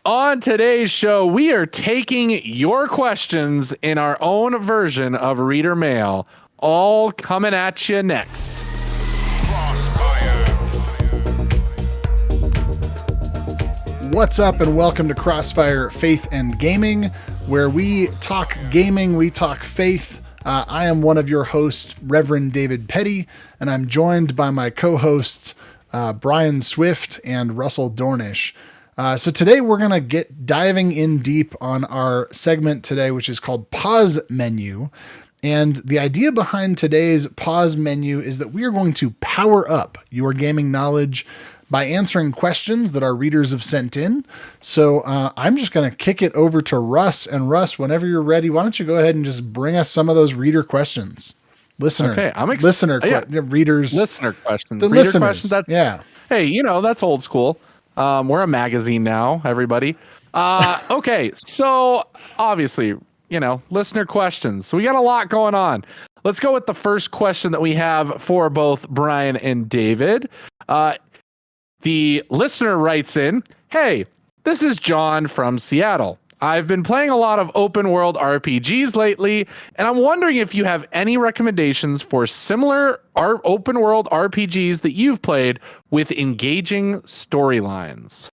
on today's show, we are taking your questions in our own version of Reader Mail, all coming at you next. What's up, and welcome to Crossfire Faith and Gaming, where we talk gaming, we talk faith. I am one of your hosts, Reverend David Petty, and I'm joined by my co-hosts, Brian Swift and Russell Dornish. So today we're going to get diving in deep on our segment today, which is called Pause Menu. And the idea behind today's Pause Menu is that we are going to power up your gaming knowledge by answering questions that our readers have sent in. So I'm just going to kick it over to Russ. And Russ, whenever you're ready, why don't you go ahead and just bring us some of those reader questions? Readers. Listener questions. The reader listeners. Questions, yeah. Hey, that's old school. We're a magazine now, everybody. Okay, so obviously, listener questions. So we got a lot going on. Let's go with the first question that we have for both Brian and David. The listener writes in, "Hey, this is John from Seattle. I've been playing a lot of open world RPGs lately, and I'm wondering if you have any recommendations for similar open world RPGs that you've played with engaging storylines."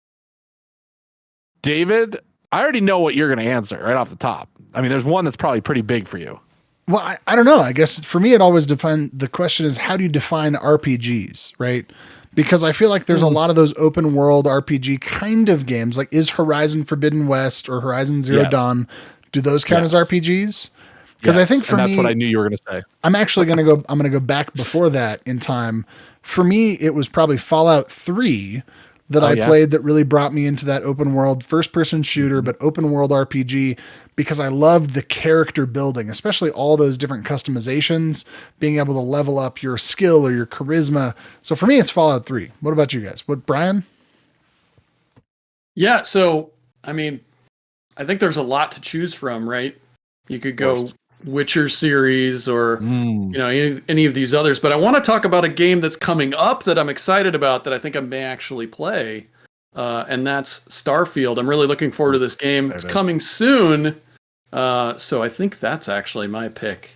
David, I already know what you're going to answer right off the top. I mean, there's one that's probably pretty big for you. Well, I don't know. I guess for me, the question is, how do you define RPGs, right? Because I feel like there's a lot of those open world RPG kind of games, like is Horizon Forbidden West or Horizon Zero Dawn, do those count as RPGs? Because I think for me, that's what I knew you were going to say. I'm actually going to go back before that in time. For me, it was probably Fallout 3 that I played that really brought me into that open world first person shooter, but open world RPG, because I loved the character building, especially all those different customizations, being able to level up your skill or your charisma. So for me, it's Fallout 3. What about you guys? Brian? Yeah. So, I mean, I think there's a lot to choose from, right? You could go Witcher series or, any of these others, but I want to talk about a game that's coming up that I'm excited about that I think I may actually play. And that's Starfield. I'm really looking forward to this game. It's coming soon. So I think that's actually my pick.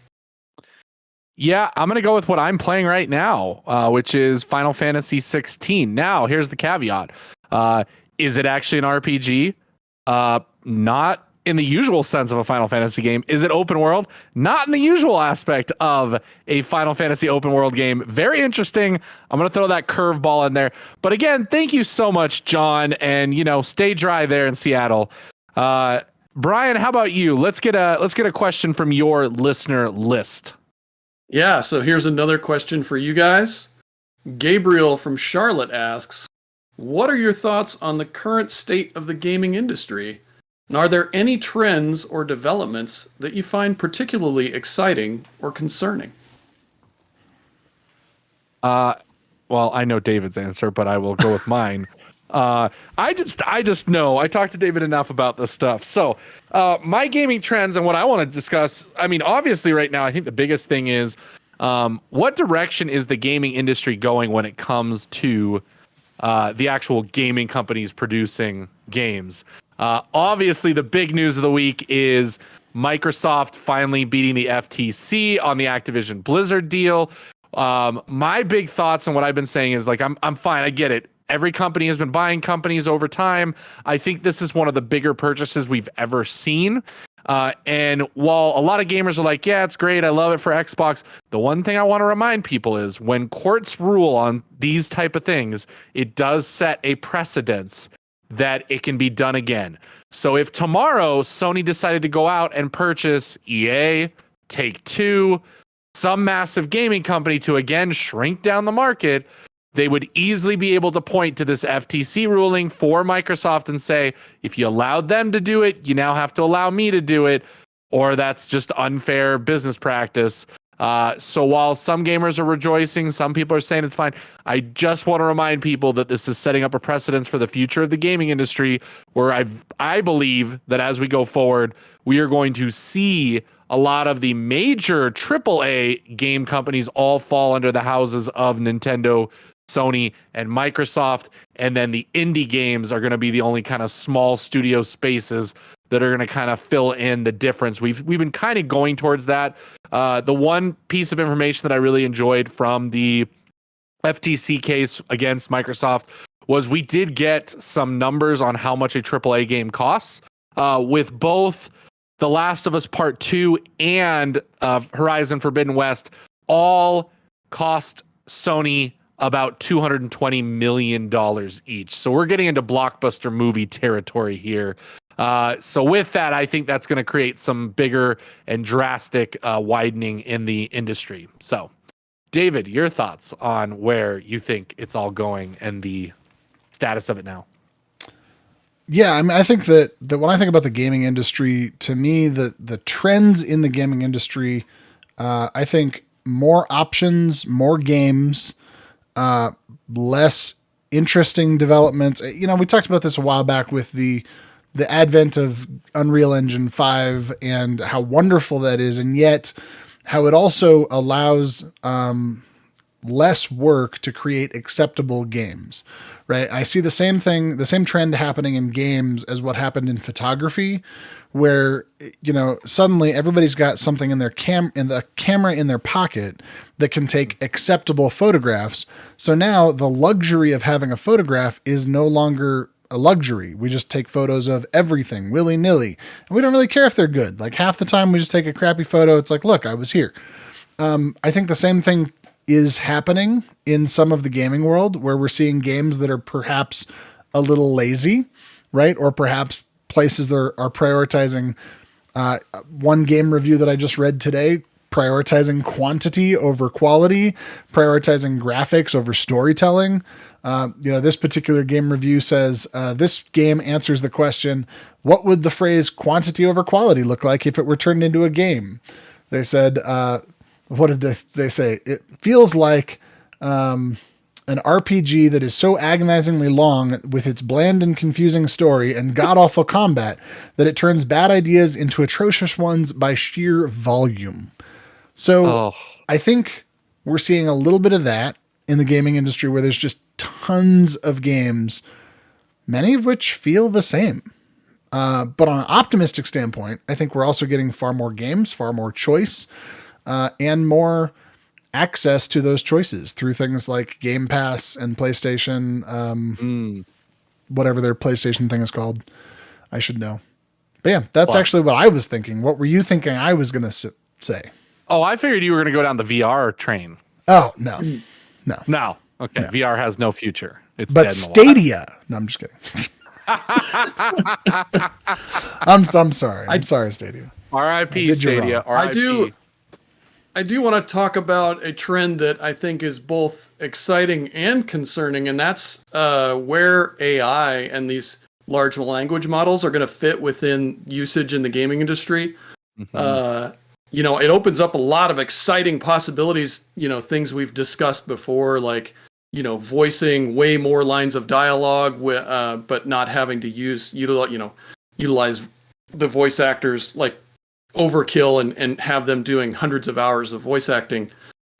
Yeah, I'm going to go with what I'm playing right now, which is Final Fantasy 16. Now, here's the caveat. Is it actually an RPG? Not in the usual sense of a Final Fantasy game. Is it open world? Not in the usual aspect of a Final Fantasy open world game. Very interesting. I'm going to throw that curveball in there. But again, thank you so much, John. And, stay dry there in Seattle. Brian, how about you? Let's get a question from your listener list. Yeah, so here's another question for you guys. Gabriel from Charlotte asks, what are your thoughts on the current state of the gaming industry? And are there any trends or developments that you find particularly exciting or concerning? Well, I know David's answer, but I will go with mine. I just know I talked to David enough about this stuff. So, my gaming trends and what I want to discuss, I mean, obviously right now, I think the biggest thing is, what direction is the gaming industry going when it comes to, the actual gaming companies producing games? Obviously the big news of the week is Microsoft finally beating the FTC on the Activision Blizzard deal. My big thoughts and what I've been saying is like, I'm fine. I get it. Every company has been buying companies over time. I think this is one of the bigger purchases we've ever seen. And while a lot of gamers are like, yeah, it's great, I love it for Xbox, the one thing I want to remind people is when courts rule on these type of things, it does set a precedence that it can be done again. So if tomorrow Sony decided to go out and purchase EA, Take-Two, some massive gaming company to again shrink down the market, they would easily be able to point to this FTC ruling for Microsoft and say, if you allowed them to do it, you now have to allow me to do it, or that's just unfair business practice. So while some gamers are rejoicing, some people are saying it's fine, I just want to remind people that this is setting up a precedence for the future of the gaming industry, where I believe that as we go forward, we are going to see a lot of the major AAA game companies all fall under the houses of Nintendo, Sony and Microsoft, and then the indie games are going to be the only kind of small studio spaces that are going to kind of fill in the difference. We've been kind of going towards that. The one piece of information that I really enjoyed from the FTC case against Microsoft was we did get some numbers on how much a AAA game costs. With both The Last of Us Part 2 and Horizon Forbidden West, all cost Sony about $220 million each. So we're getting into blockbuster movie territory here. So with that, I think that's going to create some bigger and drastic widening in the industry. So, David, your thoughts on where you think it's all going and the status of it now? Yeah, I mean, I think that when I think about the gaming industry, to me, the trends in the gaming industry, I think more options, more games, less interesting developments. You know, we talked about this a while back with the advent of Unreal Engine 5 and how wonderful that is, and yet how it also allows less work to create acceptable games, right? I see the same thing, the same trend happening in games as what happened in photography, where, you know, suddenly everybody's got something in their camera in their pocket that can take acceptable photographs. So now the luxury of having a photograph is no longer a luxury. We just take photos of everything willy-nilly, and we don't really care if they're good. Like half the time we just take a crappy photo. It's like, look, I was here. I think the same thing is happening in some of the gaming world, where we're seeing games that are perhaps a little lazy, right? Or perhaps places that are prioritizing, one game review that I just read today, prioritizing quantity over quality, prioritizing graphics over storytelling. This particular game review says, this game answers the question, what would the phrase quantity over quality look like if it were turned into a game? They said, what did they say? It feels like an RPG that is so agonizingly long with its bland and confusing story and god-awful combat that it turns bad ideas into atrocious ones by sheer volume. So I think we're seeing a little bit of that in the gaming industry, where there's just tons of games, many of which feel the same. But on an optimistic standpoint, I think we're also getting far more games, far more choice, and more access to those choices through things like Game Pass and PlayStation, whatever their PlayStation thing is called. I should know. But yeah, that's actually what I was thinking. What were you thinking I was going to say? Oh, I figured you were going to go down the VR train. Oh, no. Okay. No. VR has no future. It's but dead in the Stadia. No, I'm just kidding. I'm sorry. I'm sorry, Stadia. R.I.P. Stadia. R.I.P. I do want to talk about a trend that I think is both exciting and concerning, and that's where AI and these large language models are going to fit within usage in the gaming industry. Mm-hmm. It opens up a lot of exciting possibilities, things we've discussed before, like, voicing way more lines of dialogue, but not having to utilize the voice actors like overkill and have them doing hundreds of hours of voice acting.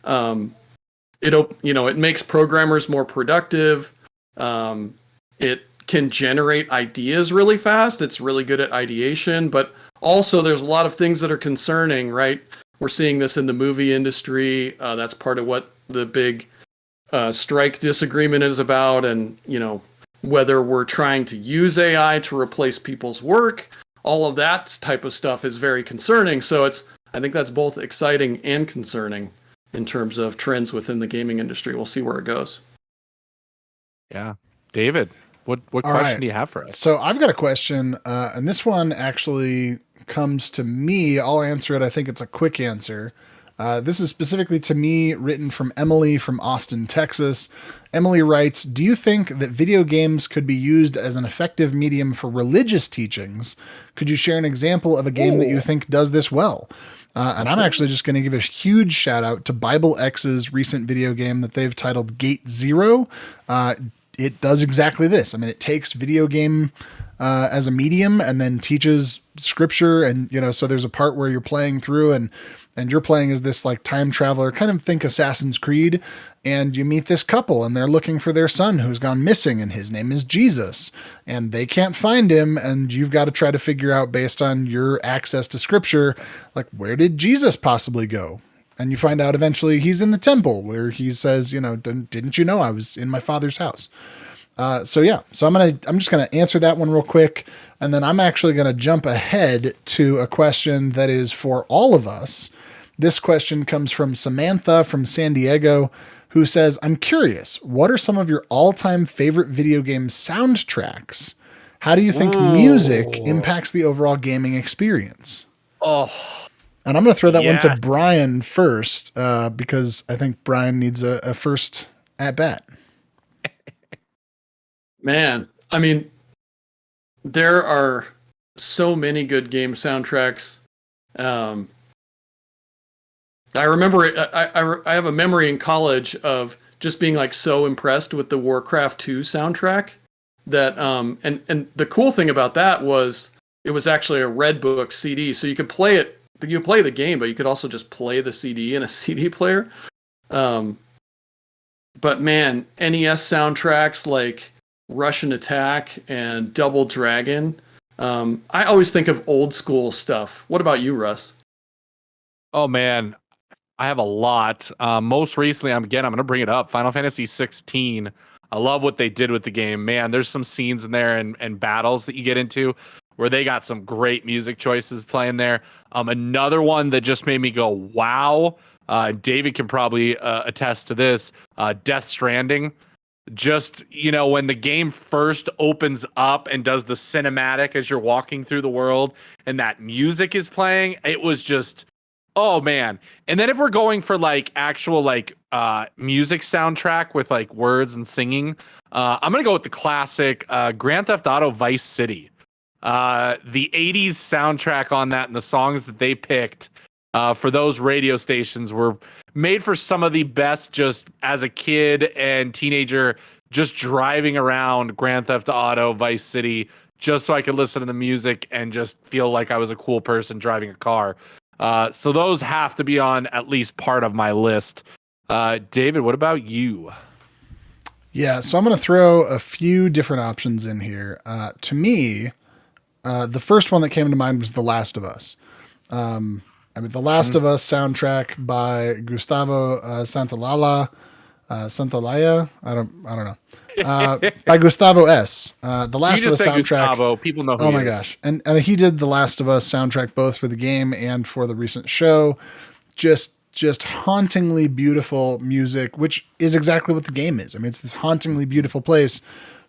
It makes programmers more productive. It can generate ideas really fast. It's really good at ideation, but also there's a lot of things that are concerning, right? We're seeing this in the movie industry. That's part of what the big strike disagreement is about, and whether we're trying to use AI to replace people's work. All of that type of stuff is very concerning. So I think that's both exciting and concerning in terms of trends within the gaming industry. We'll see where it goes. Yeah. David, what question do you have for us? So I've got a question, and this one actually comes to me. I'll answer it. I think it's a quick answer. This is specifically to me, written from Emily from Austin, Texas. Emily writes, do you think that video games could be used as an effective medium for religious teachings? Could you share an example of a game that you think does this well? And I'm actually just going to give a huge shout out to Bible X's recent video game that they've titled Gate Zero. It does exactly this. I mean, it takes video game as a medium and then teaches scripture, and so there's a part where you're playing through, and you're playing as this like time traveler, kind of think Assassin's Creed, and you meet this couple and they're looking for their son who's gone missing, and his name is Jesus, and they can't find him, and you've got to try to figure out, based on your access to scripture, like, where did Jesus possibly go? And you find out eventually he's in the temple, where he says, didn't you know I was in my Father's house? So I'm just gonna answer that one real quick, and then I'm actually gonna jump ahead to a question that is for all of us. This question comes from Samantha from San Diego, who says, "I'm curious, what are some of your all-time favorite video game soundtracks? How do you think music impacts the overall gaming experience?" Oh, and I'm gonna throw that one to yes. Brian first, because I think Brian needs a first at bat. Man, I mean, there are so many good game soundtracks. I remember I have a memory in college of just being like so impressed with the Warcraft 2 soundtrack that and the cool thing about that was it was actually a Red Book CD, so you could play it. You play the game, but you could also just play the CD in a CD player. But man, NES soundtracks like Russian Attack and Double Dragon. I always think of old school stuff. What about you, Russ? Oh man, I have a lot. Most recently, I'm going to bring it up. Final Fantasy 16. I love what they did with the game. Man, there's some scenes in there and battles that you get into where they got some great music choices playing there. Another one that just made me go, wow. David can probably attest to this. Death Stranding. Just, when the game first opens up and does the cinematic as you're walking through the world and that music is playing, it was just, oh man. And then if we're going for like actual like music soundtrack with like words and singing, I'm going to go with the classic Grand Theft Auto Vice City. The 80s soundtrack on that and the songs that they picked for those radio stations were made for some of the best, just as a kid and teenager, just driving around Grand Theft Auto Vice City, just so I could listen to the music and just feel like I was a cool person driving a car. So those have to be on at least part of my list. David, what about you? Yeah, so I'm going to throw a few different options in here. To me, the first one that came to mind was The Last of Us. The Last of Us soundtrack by Gustavo Santaolalla. I don't know. By Gustavo S. The Last of Us soundtrack. Gustavo, people know who he is. Oh my gosh. And he did the Last of Us soundtrack both for the game and for the recent show. Just hauntingly beautiful music, which is exactly what the game is. I mean, it's this hauntingly beautiful place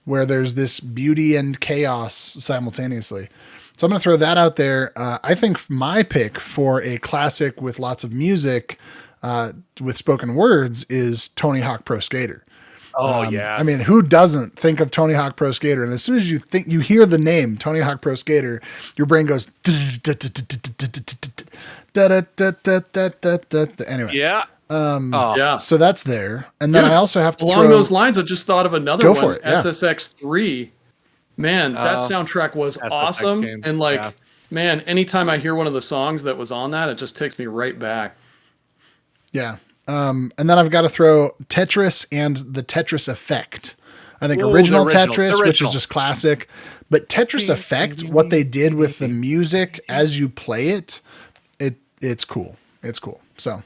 where there's this beauty and chaos simultaneously. So I'm going to throw that out there. I think my pick for a classic with lots of music, with spoken words, is Tony Hawk Pro Skater. Oh, yeah. I mean, who doesn't think of Tony Hawk Pro Skater? And as soon as you hear the name Tony Hawk Pro Skater, your brain goes anyway. Yeah. Yeah. So that's there. And then I also have to along those lines, I just thought of another Go one, for it, yeah. SSX3. Man, that soundtrack was awesome. games, And man, anytime I hear one of the songs that was on that, it just takes me right back. Yeah. And then I've got to throw Tetris and the Tetris Effect. I think original Tetris, which is just classic, but Tetris Effect, what they did with the music as you play it, it's cool. It's cool. So,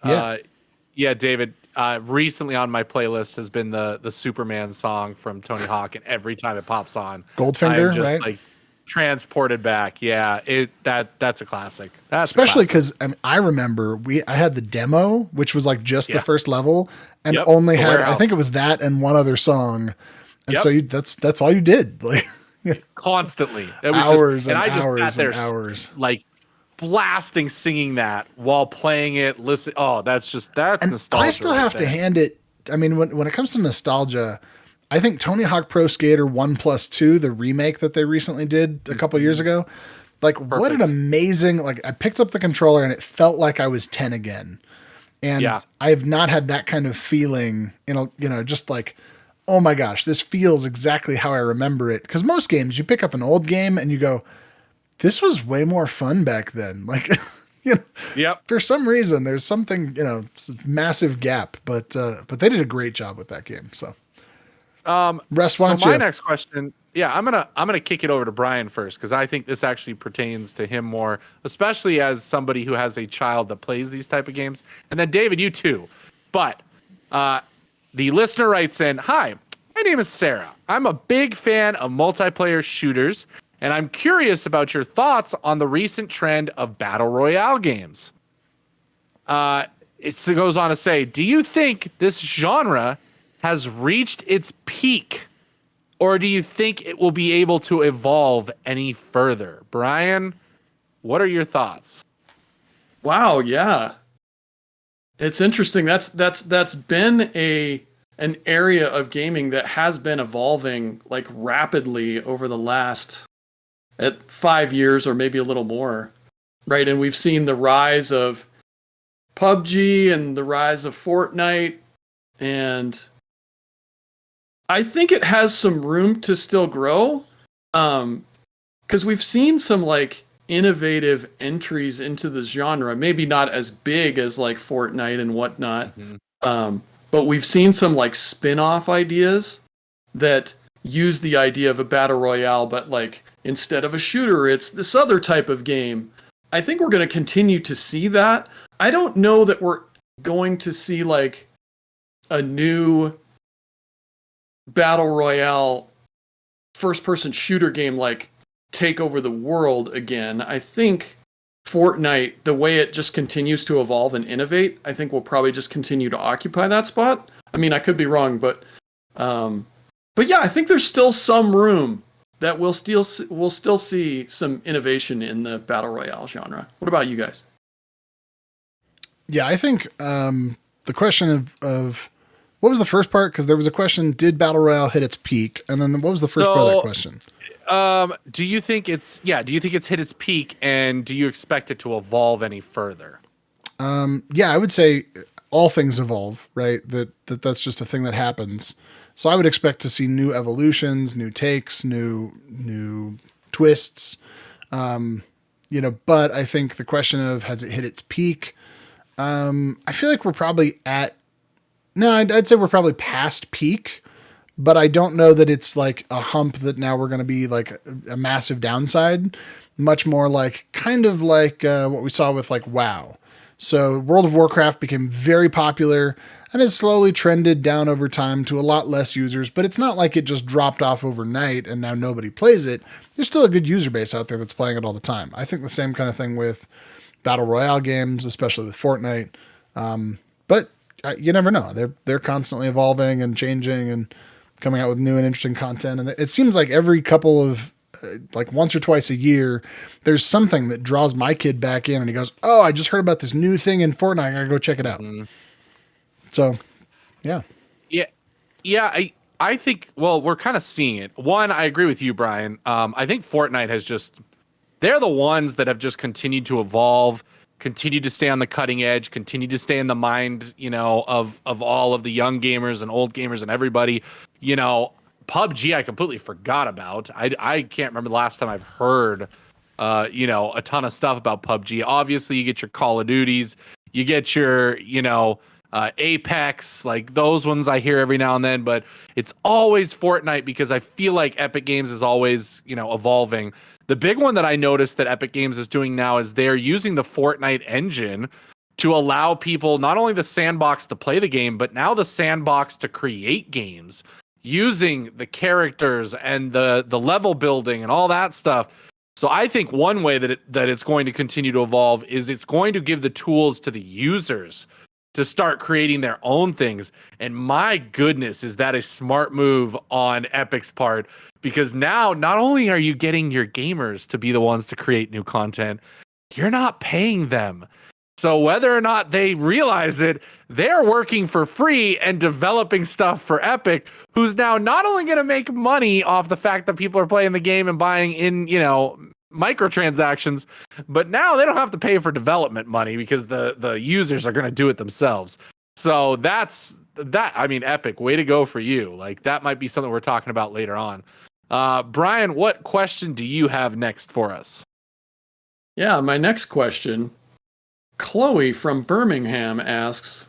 yeah, David. Recently on my playlist has been the Superman song from Tony Hawk, and every time it pops on, Goldfinger, I'm just right? like transported back. Yeah, that's a classic. That's especially because I remember I had the demo, which was like just the first level, and only had I think it was that and one other song, and so that's all you did, like constantly. It was hours just, and I just hours sat there and hours, like blasting, singing that while playing it. Listen, that's nostalgia. I still have to hand it. I mean, when it comes to nostalgia, I think Tony Hawk Pro Skater 1+2, the remake that they recently did a couple years ago, like what an amazing, like I picked up the controller and it felt like I was 10 again. And I have not had that kind of feeling, just like, oh my gosh, this feels exactly how I remember it. Because most games, you pick up an old game and you go, this was way more fun back then. Like, Yep. for some reason, there's something, massive gap, but they did a great job with that game. So, Russ, why So don't my you? next question, yeah, I'm gonna kick it over to Brian first because I think this actually pertains to him more, especially as somebody who has a child that plays these type of games. And then David, you too. But the listener writes in, "Hi, my name is Sarah. I'm a big fan of multiplayer shooters, and I'm curious about your thoughts on the recent trend of battle royale games." It goes on to say, "Do you think this genre has reached its peak, or do you think it will be able to evolve any further?" Brian, what are your thoughts? Wow, yeah. It's interesting. That's been an area of gaming that has been evolving like rapidly over the last 5 years or maybe a little more. Right? And we've seen the rise of PUBG and the rise of Fortnite, and I think it has some room to still grow. Because we've seen some like innovative entries into the genre, maybe not as big as like Fortnite and whatnot. But we've seen some like spin-off ideas that use the idea of a battle royale, but like instead of a shooter, it's this other type of game. I think we're going to continue to see that. I don't know that we're going to see like a new battle royale first person shooter game like take over the world again. I think Fortnite, the way it just continues to evolve and innovate, I think will probably just continue to occupy that spot. I mean, I could be wrong, but yeah, I think there's still some room that we'll still see some innovation in the battle royale genre. What about you guys? Yeah, I think the question of what was the first part? Because there was a question: did battle royale hit its peak? And then what was the first part of that question? Do you think it's hit its peak, and do you expect it to evolve any further? Yeah, I would say all things evolve, right? That's just a thing that happens. So I would expect to see new evolutions, new takes, new twists. But I think the question of has it hit its peak? I feel like we're probably I'd say we're probably past peak, but I don't know that it's like a hump that now we're going to be like a massive downside. Much more like kind of like what we saw with like WoW. So World of Warcraft became very popular and has slowly trended down over time to a lot less users, but it's not like it just dropped off overnight and now nobody plays it. There's still a good user base out there that's playing it all the time. I think the same kind of thing with battle royale games, especially with Fortnite. But you never know. They're constantly evolving and changing and coming out with new and interesting content. And it seems like every couple of like once or twice a year, there's something that draws my kid back in and he goes, "Oh, I just heard about this new thing in Fortnite. I gotta go check it out." So, yeah. Yeah. I think, well, we're kind of seeing it. One, I agree with you, Brian. I think Fortnite they're the ones that have just continued to evolve, continued to stay on the cutting edge, continued to stay in the mind, of all of the young gamers and old gamers and everybody. PUBG, I completely forgot about. I can't remember the last time I've heard, a ton of stuff about PUBG. Obviously, you get your Call of Duties, you get your, Apex, like those ones I hear every now and then, but it's always Fortnite because I feel like Epic Games is always, evolving. The big one that I noticed that Epic Games is doing now is they're using the Fortnite engine to allow people not only the sandbox to play the game, but now the sandbox to create games using the characters and the level building and all that stuff. So I think one way that it's going to continue to evolve is it's going to give the tools to the users to start creating their own things. And my goodness, is that a smart move on Epic's part? Because now not only are you getting your gamers to be the ones to create new content, you're not paying them. So whether or not they realize it, they're working for free and developing stuff for Epic, who's now not only going to make money off the fact that people are playing the game and buying in, microtransactions, but now they don't have to pay for development money because the users are going to do it themselves. So that's that. I mean, Epic, way to go for you. Like that might be something we're talking about later on. Brian, what question do you have next for us? Yeah, my next question. Chloe from Birmingham asks,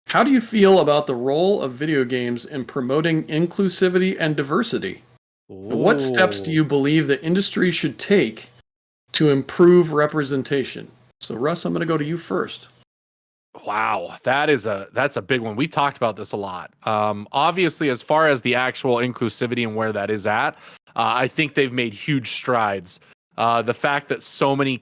how do you feel about the role of video games in promoting inclusivity and diversity? And what steps do Ooh. you believe the industry should take to improve representation? So, Russ, I'm going to go to you first. Wow, that's a big one. We've talked about this a lot. Obviously, as far as the actual inclusivity and where that is at, I think they've made huge strides. The fact that so many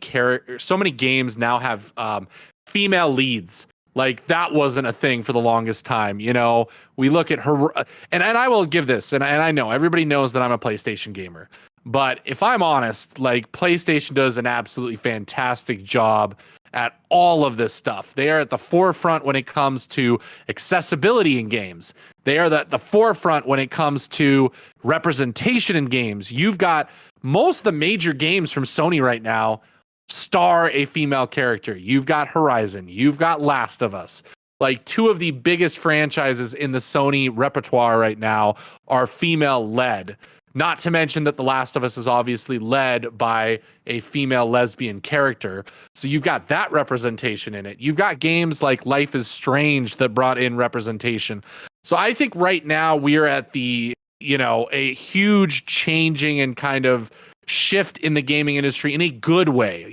games now have female leads, like that wasn't a thing for the longest time. You know, we look at her, and I will give this, and I know everybody knows that I'm a PlayStation gamer, but if I'm honest, like PlayStation does an absolutely fantastic job at all of this stuff. They are at the forefront when it comes to accessibility in games. They are at the forefront when it comes to representation in games. You've got most of the major games from Sony right now star a female character. You've got Horizon, you've got Last of Us. Like two of the biggest franchises in the Sony repertoire right now are female led. Not to mention that The Last of Us is obviously led by a female lesbian character. So you've got that representation in it. You've got games like Life is Strange that brought in representation. So I think right now we're at a huge changing and kind of shift in the gaming industry in a good way.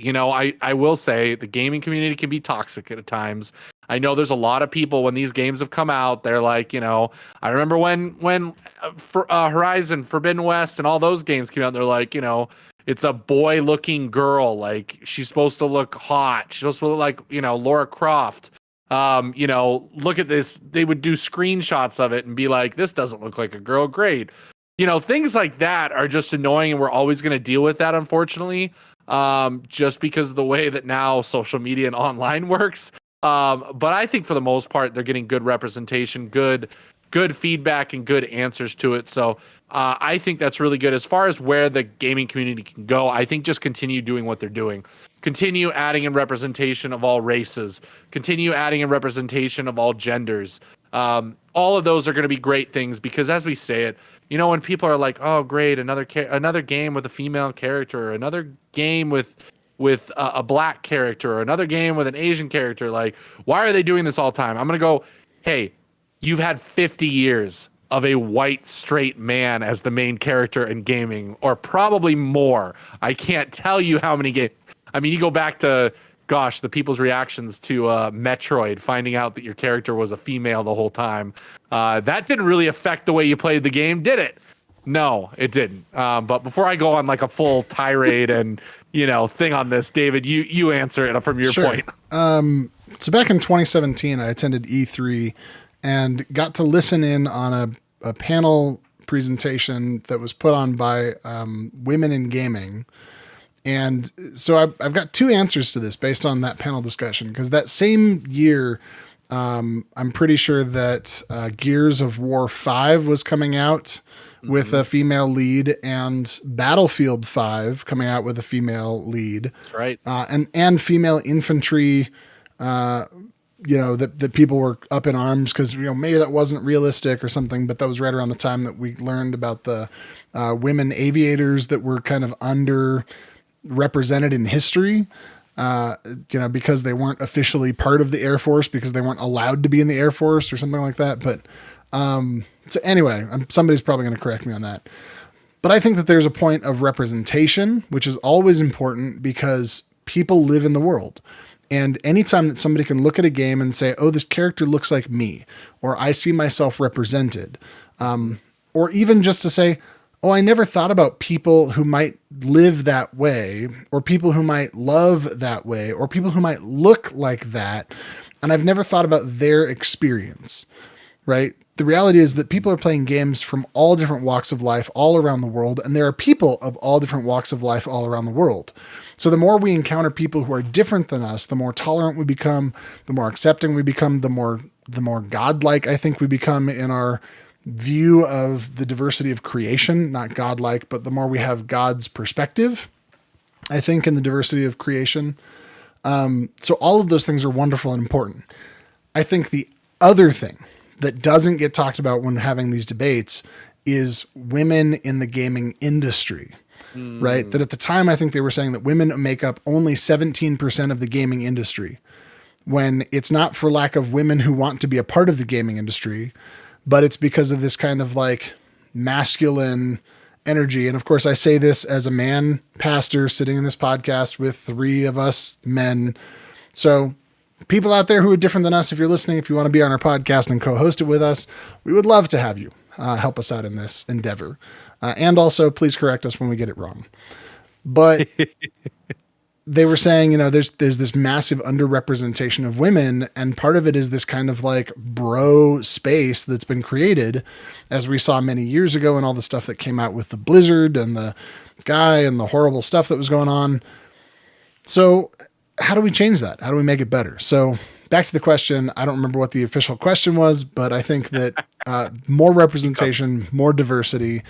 I will say the gaming community can be toxic at times. I know there's a lot of people when these games have come out, they're like, I remember when Horizon, Forbidden West, and all those games came out, they're like, it's a boy looking girl. Like she's supposed to look hot. She's supposed to look like, Laura Croft. Look at this. They would do screenshots of it and be like, this doesn't look like a girl. Great. Things like that are just annoying, and we're always going to deal with that, unfortunately, just because of the way that now social media and online works. But I think for the most part, they're getting good representation, good feedback, and good answers to it. So I think that's really good. As far as where the gaming community can go, I think just continue doing what they're doing. Continue adding in representation of all races. Continue adding in representation of all genders. All of those are going to be great things because, as we say it, when people are like, "Oh, great, another game with a female character, or another game with a black character, or another game with an Asian character," like, why are they doing this all the time? I'm going to go, hey, you've had 50 years of a white straight man as the main character in gaming, or probably more. I can't tell you how many games. I mean, you go back to, gosh, the people's reactions to Metroid, finding out that your character was a female the whole time. That didn't really affect the way you played the game, did it? No, it didn't. But before I go on like a full tirade and thing on this, David, you answer it from your point. So back in 2017, I attended E3 and got to listen in on a panel presentation that was put on by women in gaming. And so I've got two answers to this based on that panel discussion, because that same year, I'm pretty sure that Gears of War 5 was coming out with a female lead, and Battlefield 5 coming out with a female lead. That's right. And female infantry, that people were up in arms because, maybe that wasn't realistic or something, but that was right around the time that we learned about the women aviators that were kind of underrepresented in history, because they weren't officially part of the Air Force because they weren't allowed to be in the Air Force or something like that. But so anyway, somebody's probably going to correct me on that. But I think that there's a point of representation, which is always important because people live in the world. And anytime that somebody can look at a game and say, oh, this character looks like me, or I see myself represented, or even just to say, oh, I never thought about people who might live that way, or people who might love that way, or people who might look like that, and I've never thought about their experience, right? The reality is that people are playing games from all different walks of life all around the world, and there are people of all different walks of life all around the world. So the more we encounter people who are different than us, the more tolerant we become, the more accepting we become, the more godlike I think we become in our view of the diversity of creation, not godlike, but the more we have God's perspective, I think, in the diversity of creation. So all of those things are wonderful and important. I think the other thing that doesn't get talked about when having these debates is women in the gaming industry. right? That at the time, I think they were saying that women make up only 17% of the gaming industry, when it's not for lack of women who want to be a part of the gaming industry, but it's because of this kind of like masculine energy. And of course, I say this as a man pastor sitting in this podcast with 3 of us men. So people out there who are different than us, if you're listening, if you want to be on our podcast and co-host it with us, we would love to have you help us out in this endeavor. And also, please correct us when we get it wrong. But they were saying, you know, there's this massive underrepresentation of women, and part of it is this kind of like bro space that's been created, as we saw many years ago, and all the stuff that came out with the Blizzard and the guy and the horrible stuff that was going on. So how do we change that? How do we make it better? So back to the question. I don't remember what the official question was, but I think that more representation, more diversity,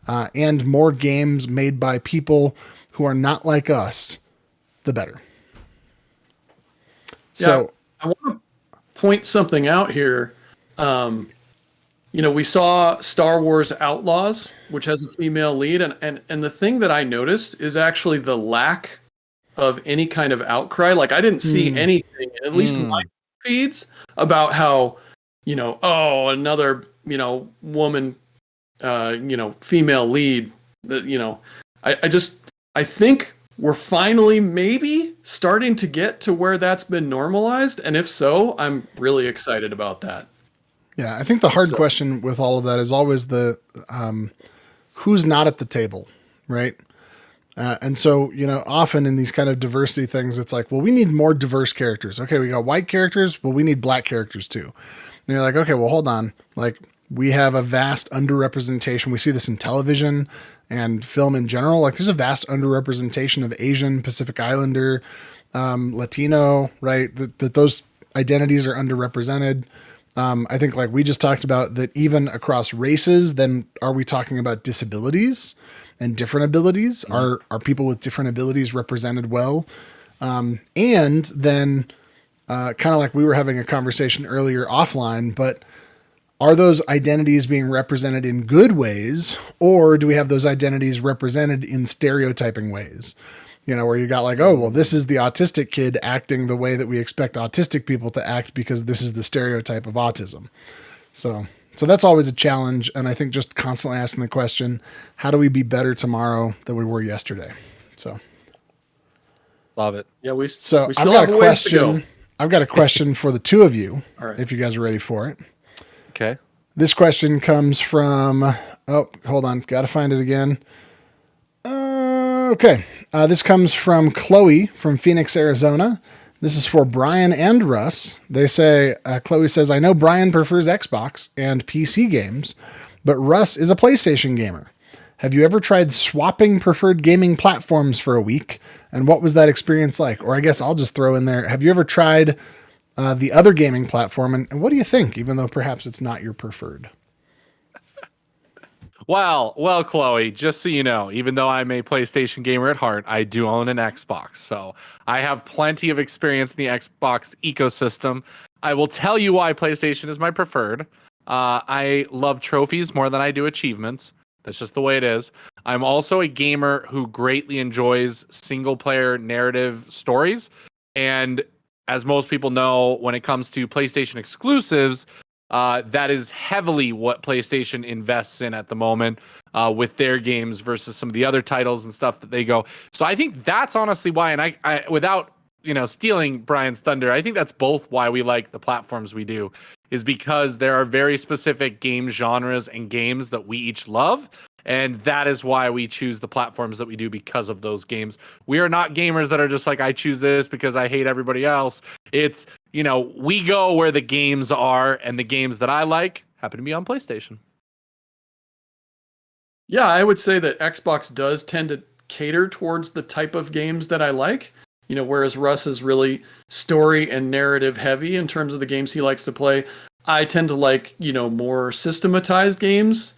and more games made by people who are not like us, the better. So I want to point something out here. You know, we saw Star Wars Outlaws, which has a female lead, and the thing that I noticed is actually the lack of any kind of outcry. Like, I didn't see anything, at least in my feeds, about how, you know, oh, another, you know, woman, you know, female lead. That, you know, I think we're finally maybe starting to get to where that's been normalized. And if so, I'm really excited about that. Yeah, I think the hard question with all of that is always the who's not at the table, right? And so, you know, often in these kind of diversity things, it's like, well, we need more diverse characters. Okay, we got white characters. Well, we need black characters too. And you're like, okay, well, hold on. Like, we have a vast underrepresentation. We see this in television and film in general. Like, there's a vast underrepresentation of Asian, Pacific Islander, Latino, right? That those identities are underrepresented. I think, like we just talked about, that even across races, then are we talking about disabilities and different abilities? Are people with different abilities represented well? And then kind of like we were having a conversation earlier offline, but are those identities being represented in good ways, or do we have those identities represented in stereotyping ways? You know, where you got like, oh, well, this is the autistic kid acting the way that we expect autistic people to act because this is the stereotype of autism. So that's always a challenge. And I think just constantly asking the question, how do we be better tomorrow than we were yesterday? So love it. Yeah, we still have a ways to go. I've got a question for the two of you, All right. if you guys are ready for it. Okay. This question comes from, oh, hold on. Got to find it again. Okay. This comes from Chloe from Phoenix, Arizona. This is for Brian and Russ. They say, Chloe says, I know Brian prefers Xbox and PC games, but Russ is a PlayStation gamer. Have you ever tried swapping preferred gaming platforms for a week? And what was that experience like? Or I guess I'll just throw in there, have you ever tried the other gaming platform? And what do you think, even though perhaps it's not your preferred? Well, Chloe, just so you know, even though I'm a PlayStation gamer at heart, I do own an Xbox. So I have plenty of experience in the Xbox ecosystem. I will tell you why PlayStation is my preferred. I love trophies more than I do achievements. That's just the way it is. I'm also a gamer who greatly enjoys single player narrative stories. And as most people know, when it comes to PlayStation exclusives, that is heavily what PlayStation invests in at the moment with their games versus some of the other titles and stuff that they go. So I think that's honestly why. And I without, you know, stealing Brian's thunder, I think that's both why we like the platforms we do, is because there are very specific game genres and games that we each love. And that is why we choose the platforms that we do, because of those games. We are not gamers that are just like, I choose this because I hate everybody else. It's, you know, we go where the games are, and the games that I like happen to be on PlayStation. Yeah, I would say that Xbox does tend to cater towards the type of games that I like. You know, whereas Russ is really story and narrative heavy in terms of the games he likes to play. I tend to like, you know, more systematized games.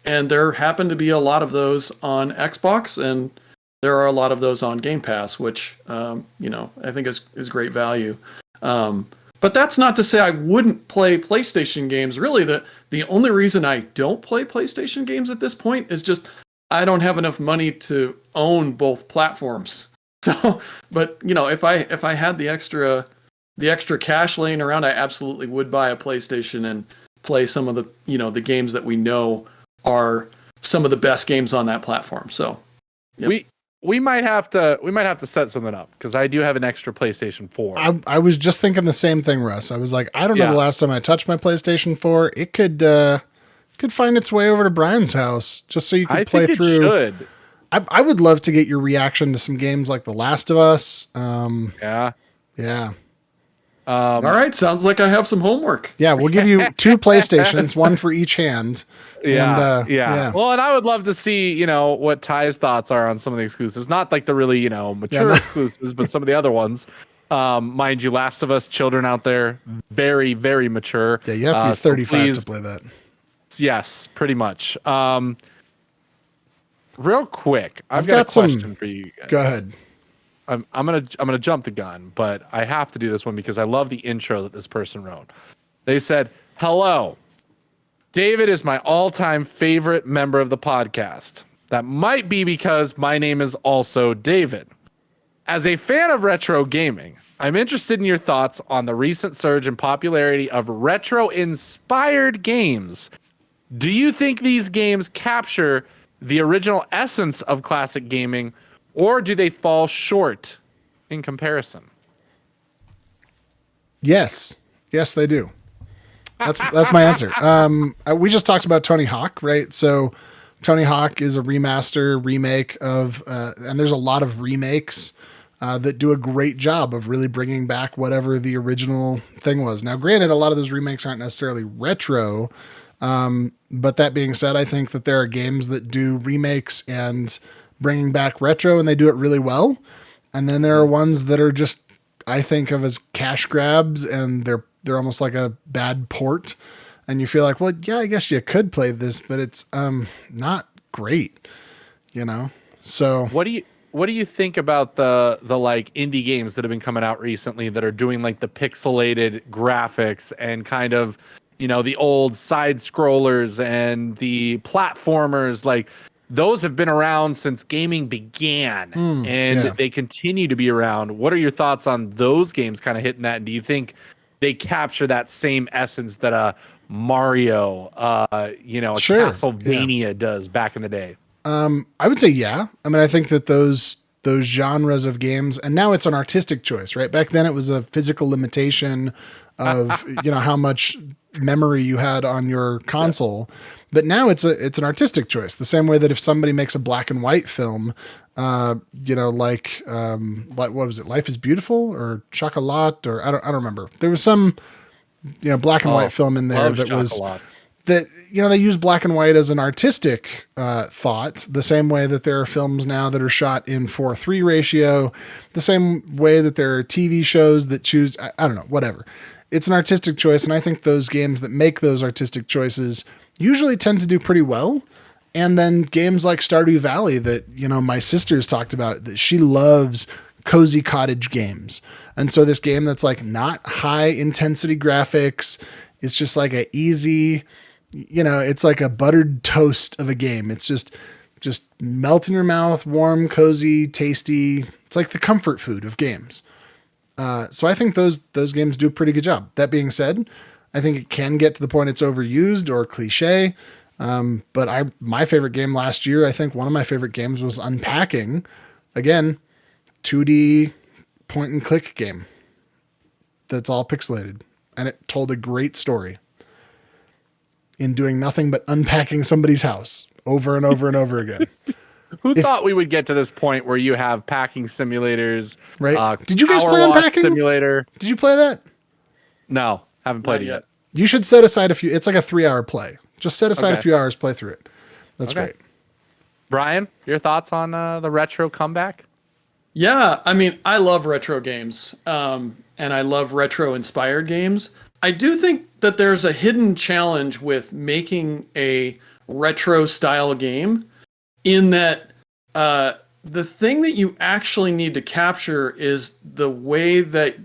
And there happen to be a lot of those on Xbox, and there are a lot of those on Game Pass, which, you know, I think is great value. But that's not to say I wouldn't play PlayStation games. Really, the only reason I don't play PlayStation games at this point is just I don't have enough money to own both platforms. So, but if I had the extra cash laying around, I absolutely would buy a PlayStation and play some of the the games that we know are some of the best games on that platform. So, yep. we might have to set something up because I do have an extra PlayStation 4. I was just thinking the same thing, Russ. I was like, I don't know the last time I touched my PlayStation 4. It could find its way over to Brian's house just so you could play through. It should. I would love to get your reaction to some games like The Last of Us. Yeah. All right, sounds like I have some homework. Yeah, we'll give you 2 PlayStations, one for each hand. Yeah. Well, and I would love to see, what Ty's thoughts are on some of the exclusives. Not like the really, mature exclusives, but some of the other ones. Mind you, Last of Us children out there, very, very mature. Yeah, you have to be 35 to play that. Yes, pretty much. Real quick, I've got a question for you guys. Go ahead. I'm gonna jump the gun, but I have to do this one because I love the intro that this person wrote. They said, "Hello, David is my all-time favorite member of the podcast. That might be because my name is also David. As a fan of retro gaming, I'm interested in your thoughts on the recent surge in popularity of retro-inspired games. Do you think these games capture the original essence of classic gaming, or do they fall short in comparison?" Yes, they do. That's my answer. We just talked about Tony Hawk, right? So Tony Hawk is a remake of, and there's a lot of remakes that do a great job of really bringing back whatever the original thing was. Now, granted, a lot of those remakes aren't necessarily retro, but that being said, I think that there are games that do remakes and bringing back retro, and they do it really well. And then there are ones that are just, I think of as cash grabs, and they're almost like a bad port. And you feel like, well, yeah, I guess you could play this, but it's not great, So what do you think about the like indie games that have been coming out recently that are doing like the pixelated graphics and kind of the old side scrollers and the platformers? Like, those have been around since gaming began, and they continue to be around. What are your thoughts on those games kind of hitting that? And do you think they capture that same essence that a Mario, Castlevania does back in the day? I would say, yeah. I mean, I think that those genres of games, and now it's an artistic choice, right? Back then it was a physical limitation of, how much memory you had on your console. But now it's an artistic choice. The same way that if somebody makes a black and white film, like what was it? Life is Beautiful or Chocolat, or I don't remember. There was some, black and white film in there that was that, they use black and white as an artistic thought, the same way that there are films now that are shot in 4:3 ratio, the same way that there are TV shows that choose, I don't know, whatever. It's an artistic choice. And I think those games that make those artistic choices usually tend to do pretty well. And then games like Stardew Valley that, my sister's talked about, that she loves cozy cottage games. And so this game that's like not high intensity graphics, it's just like a easy, it's like a buttered toast of a game. It's just melt in your mouth, warm, cozy, tasty. It's like the comfort food of games. So I think those games do a pretty good job. That being said, I think it can get to the point it's overused or cliche. But my favorite game last year, I think one of my favorite games was Unpacking. Again, 2D point and click game that's all pixelated, and it told a great story in doing nothing but unpacking somebody's house over and over and over again. Who thought we would get to this point where you have packing simulators? Right. Did you guys play Unpacking? Simulator. Did you play that? No, haven't played it yet. You should set aside it's like a 3-hour play. Just set aside a few hours, play through it. That's great. Brian, your thoughts on the retro comeback? Yeah, I mean, I love retro games, and I love retro-inspired games. I do think that there's a hidden challenge with making a retro-style game, in that the thing that you actually need to capture is the way that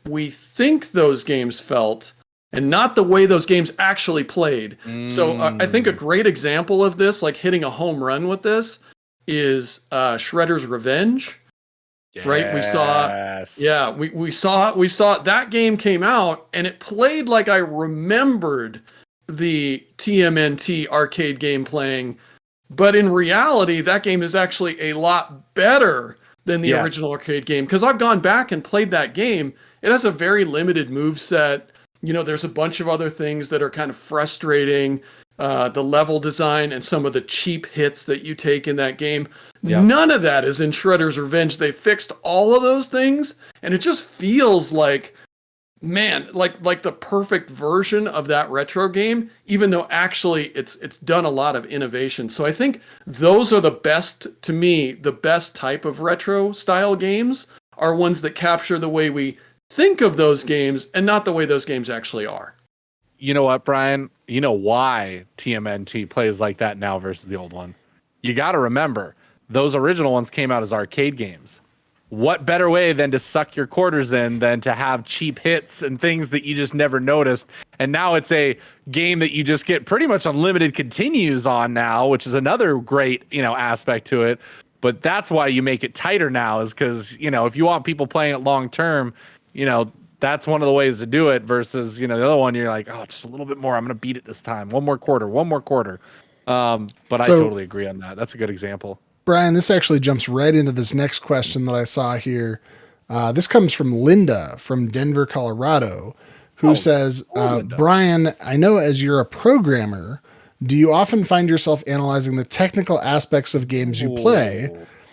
we think those games felt and not the way those games actually played. So I think a Mm. great example of this, like hitting a home run with this, is Shredder's Revenge. Right? We saw, Yes. yeah, we saw that game came out and it played like I remembered the TMNT arcade game playing, but in reality, that game is actually a lot better than the Yes. original arcade game because I've gone back and played that game. It has a very limited move set. You know, there's a bunch of other things that are kind of frustrating. The level design and some of the cheap hits that you take in that game. Yep. None of that is in Shredder's Revenge. They fixed all of those things, and it just feels like, man, like the perfect version of that retro game, even though actually it's done a lot of innovation. So I think those are the best, to me, the best type of retro style games are ones that capture the way we think of those games and not the way those games actually are. You know what, Brian? You know why TMNT plays like that now versus the old one? You got to remember, those original ones came out as arcade games. What better way than to suck your quarters in than to have cheap hits and things that you just never noticed? And now it's a game that you just get pretty much unlimited continues on now, which is another great, aspect to it. But that's why you make it tighter now, is because, if you want people playing it long term, that's one of the ways to do it versus, the other one, you're like, oh, just a little bit more. I'm going to beat it this time. One more quarter. But I totally agree on that. That's a good example. Brian, this actually jumps right into this next question that I saw here. This comes from Linda from Denver, Colorado, who says, Brian, I know as you're a programmer, do you often find yourself analyzing the technical aspects of games you play?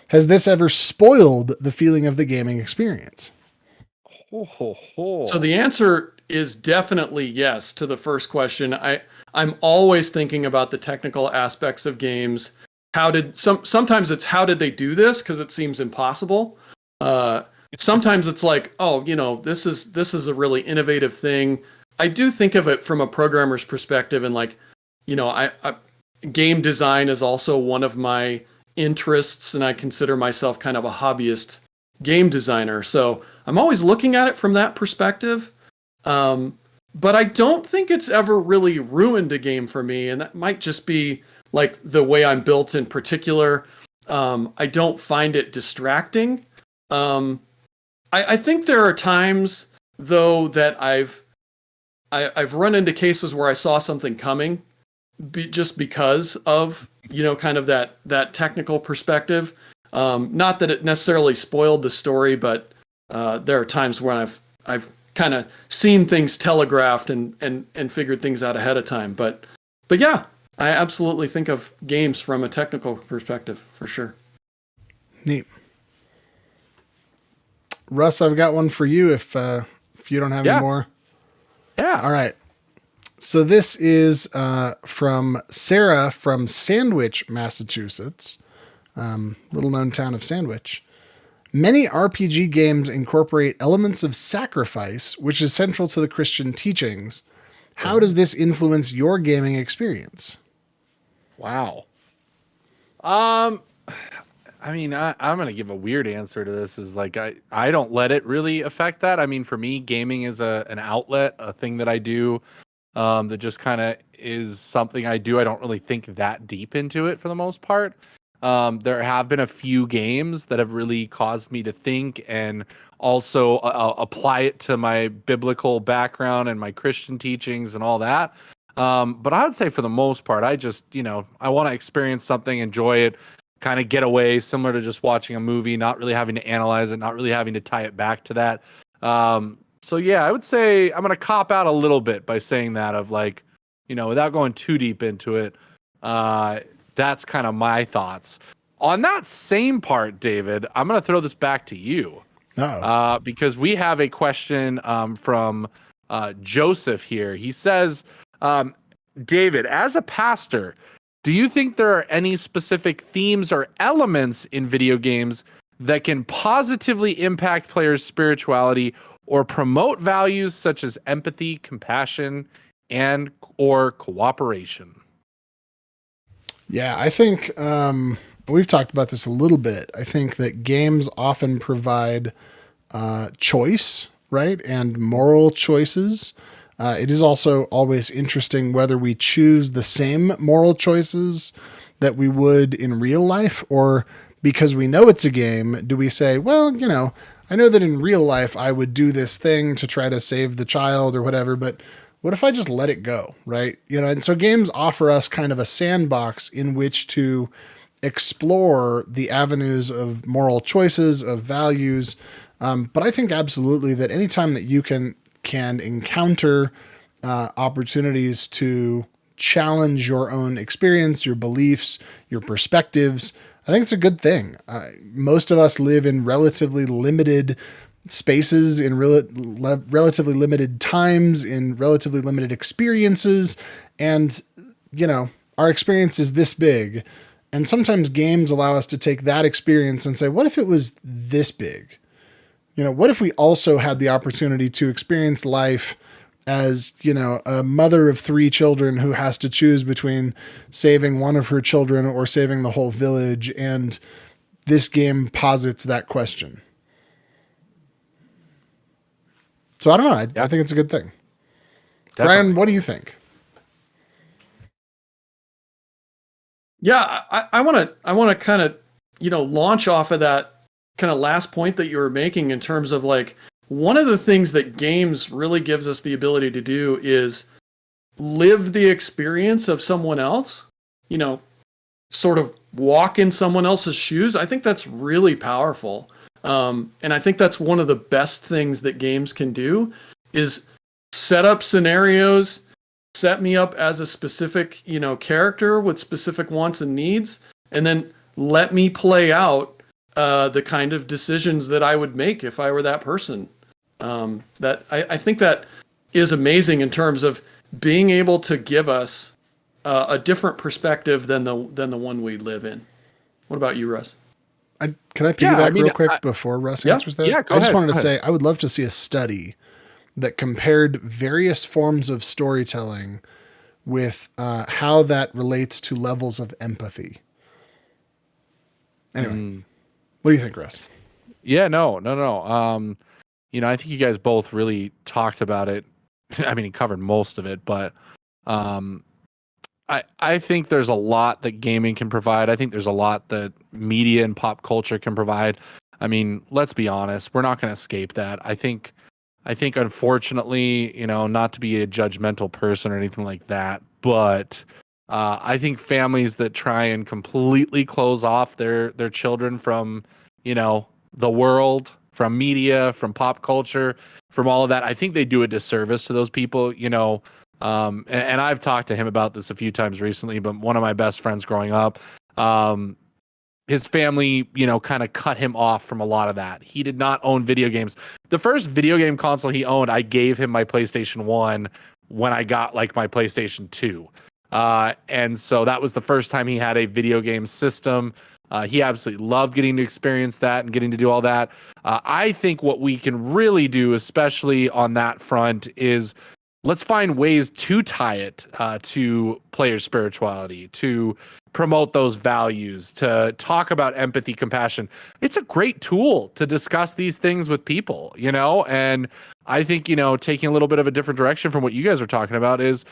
Has this ever spoiled the feeling of the gaming experience? So the answer is definitely yes to the first question. I'm always thinking about the technical aspects of games. Sometimes it's how did they do this, because it seems impossible. Sometimes it's like, oh, this is a really innovative thing. I do think of it from a programmer's perspective, and like, game design is also one of my interests, and I consider myself kind of a hobbyist game designer. So I'm always looking at it from that perspective. But I don't think it's ever really ruined a game for me. And that might just be like the way I'm built in particular. I don't find it distracting. I think there are times though that I've run into cases where I saw something coming just because of, kind of that technical perspective. Not that it necessarily spoiled the story, but there are times when I've kind of seen things telegraphed and figured things out ahead of time. But yeah, I absolutely think of games from a technical perspective for sure. Neat. Russ, I've got one for you if you don't have any more. Yeah. All right. So this is from Sarah from Sandwich, Massachusetts, little known town of Sandwich. Many RPG games incorporate elements of sacrifice, which is central to the Christian teachings. How does this influence your gaming experience? Wow. I'm going to give a weird answer to this. Is like, I don't let it really affect that. I mean, for me, gaming is an outlet, a thing that I do that just kind of is something I do. I don't really think that deep into it for the most part. There have been a few games that have really caused me to think and also apply it to my biblical background and my Christian teachings and all that. But I would say for the most part, I just, I want to experience something, enjoy it, kind of get away, similar to just watching a movie, not really having to analyze it, not really having to tie it back to that. So yeah, I would say I'm going to cop out a little bit by saying that, of like, without going too deep into it. That's kind of my thoughts. On that same part, David, I'm going to throw this back to you. Because we have a question from Joseph here. He says, David, as a pastor, do you think there are any specific themes or elements in video games that can positively impact players' spirituality or promote values such as empathy, compassion, and or cooperation? Yeah, I think we've talked about this a little bit. I think that games often provide choice, right, and moral choices It is also always interesting whether we choose the same moral choices that we would in real life, or because we know it's a game, do we say, well, I know that in real life I would do this thing to try to save the child or whatever, but what if I just let it go, right? And so games offer us kind of a sandbox in which to explore the avenues of moral choices, of values. But I think absolutely that anytime that you can encounter opportunities to challenge your own experience, your beliefs, your perspectives, I think it's a good thing. Most of us live in relatively limited spaces, in relatively limited times, in relatively limited experiences. And, our experience is this big. And sometimes games allow us to take that experience and say, what if it was this big? What if we also had the opportunity to experience life as, a mother of 3 children who has to choose between saving one of her children or saving the whole village? And this game posits that question. So I don't know. I think it's a good thing. Definitely. Brian, what do you think? Yeah, I want to kind of, launch off of that kind of last point that you were making in terms of like, one of the things that games really gives us the ability to do is live the experience of someone else, sort of walk in someone else's shoes. I think that's really powerful. And I think that's one of the best things that games can do is set up scenarios, set me up as a specific, character with specific wants and needs, and then let me play out the kind of decisions that I would make if I were that person. That I think that is amazing in terms of being able to give us a different perspective than the one we live in. What about you, Russ? Can I piggyback real quick before Russ answers that? Yeah, I just wanted to say, I would love to see a study that compared various forms of storytelling with how that relates to levels of empathy. Anyway, what do you think, Russ? Yeah, no. I think you guys both really talked about it. I mean, he covered most of it, but I think there's a lot that gaming can provide. I think there's a lot that media and pop culture can provide. I mean, let's be honest, we're not going to escape that. I think unfortunately, not to be a judgmental person or anything like that, but I think families that try and completely close off their children from, the world, from media, from pop culture, from all of that, I think they do a disservice to those people, and I've talked to him about this a few times recently, but one of my best friends growing up, his family, kind of cut him off from a lot of that. He did not own video games. The first video game console he owned, I gave him my PlayStation 1 when I got like my PlayStation 2. And so that was the first time he had a video game system. He absolutely loved getting to experience that and getting to do all that. I think what we can really do, especially on that front, is let's find ways to tie it to player spirituality, to promote those values, to talk about empathy, compassion. It's a great tool to discuss these things with people, and I think, taking a little bit of a different direction from what you guys are talking about is,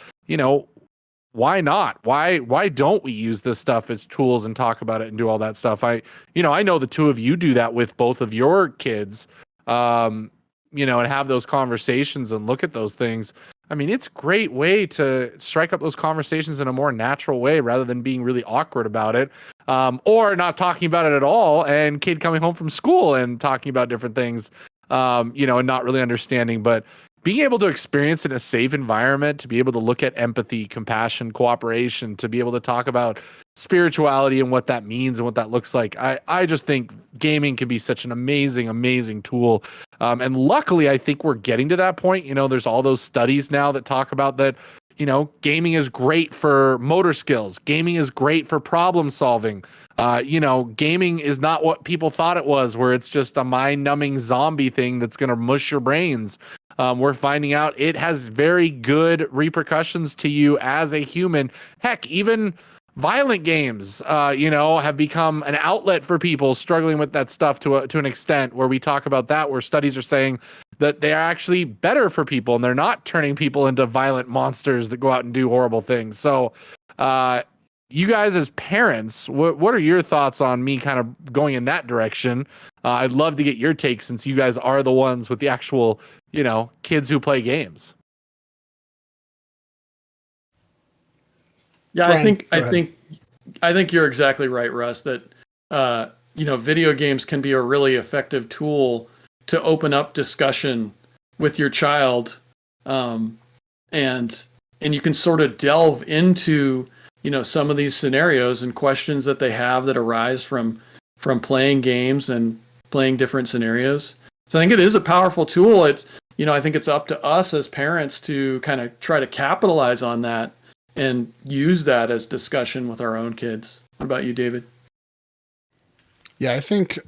why not? Why don't we use this stuff as tools and talk about it and do all that stuff? I know the two of you do that with both of your kids, and have those conversations and look at those things. I mean, it's a great way to strike up those conversations in a more natural way rather than being really awkward about it, or not talking about it at all, and kid coming home from school and talking about different things, and not really understanding. But being able to experience in a safe environment, to be able to look at empathy, compassion, cooperation, to be able to talk about spirituality and what that means and what that looks like. I just think gaming can be such an amazing, amazing tool. And luckily, I think we're getting to that point. There's all those studies now that talk about that, gaming is great for motor skills. Gaming is great for problem solving. Gaming is not what people thought it was, where it's just a mind-numbing zombie thing that's going to mush your brains. We're finding out it has very good repercussions to you as a human. Heck, even violent games, have become an outlet for people struggling with that stuff to an extent, where we talk about that, where studies are saying that they are actually better for people and they're not turning people into violent monsters that go out and do horrible things. So, you guys as parents, what are your thoughts on me kind of going in that direction? I'd love to get your take since you guys are the ones with the actual, kids who play games. Yeah, Brian, I think you're exactly right, Russ, that video games can be a really effective tool to open up discussion with your child. And you can sort of delve into, some of these scenarios and questions that they have that arise from playing games and playing different scenarios. So I think it is a powerful tool. It's, I think it's up to us as parents to kind of try to capitalize on that and use that as discussion with our own kids. What about you, David? Yeah, I think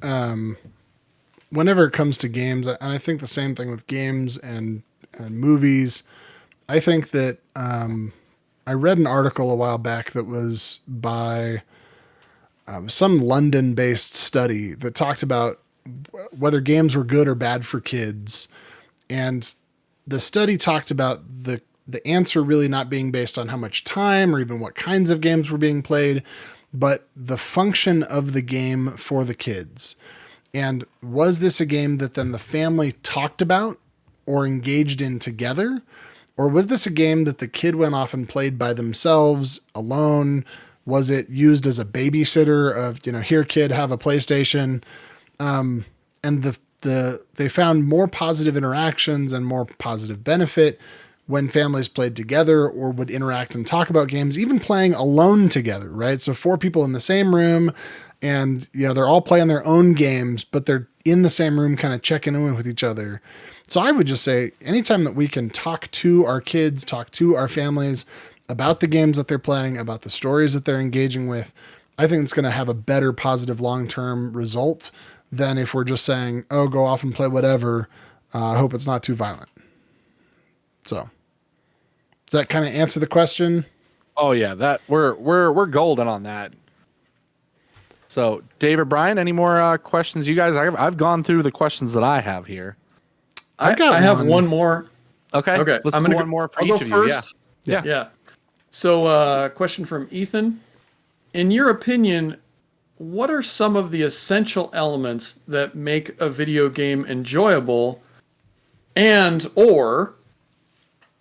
whenever it comes to games, and I think the same thing with games and movies, I think that I read an article a while back that was by some London-based study that talked about whether games were good or bad for kids. And the study talked about the answer really not being based on how much time or even what kinds of games were being played, but the function of the game for the kids. And was this a game that then the family talked about or engaged in together? Or was this a game that the kid went off and played by themselves, alone? Was it used as a babysitter of, here kid, have a PlayStation? And they found more positive interactions and more positive benefit when families played together or would interact and talk about games, even playing alone together, right? So 4 people in the same room and, they're all playing their own games, but they're in the same room kind of checking in with each other. So I would just say anytime that we can talk to our kids, talk to our families about the games that they're playing, about the stories that they're engaging with, I think it's going to have a better positive long-term result than if we're just saying, oh, go off and play whatever. I hope it's not too violent. So does that kind of answer the question? Oh yeah, that we're golden on that. So, David, Brian, any more questions? You guys, I've gone through the questions that I have here. I have one more. Okay. Let's do one more for each of you. Yeah. So, question from Ethan. In your opinion, what are some of the essential elements that make a video game enjoyable, and or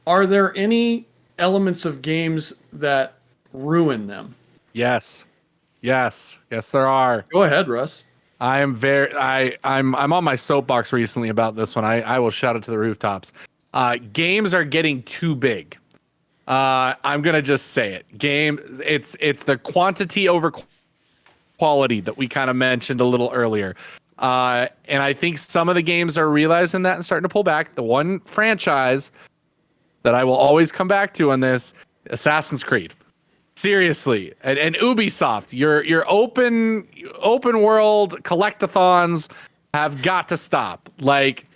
are there any elements of games that ruin them? Yes, there are. Go ahead, Russ. I'm on my soapbox recently about this one. I will shout it to the rooftops. Games are getting too big. I'm gonna just say it. It's the quantity over quality that we kind of mentioned a little earlier. And I think some of the games are realizing that and starting to pull back. The one franchise that I will always come back to on this, Assassin's Creed. Seriously, and Ubisoft, your open world collectathons have got to stop. Like,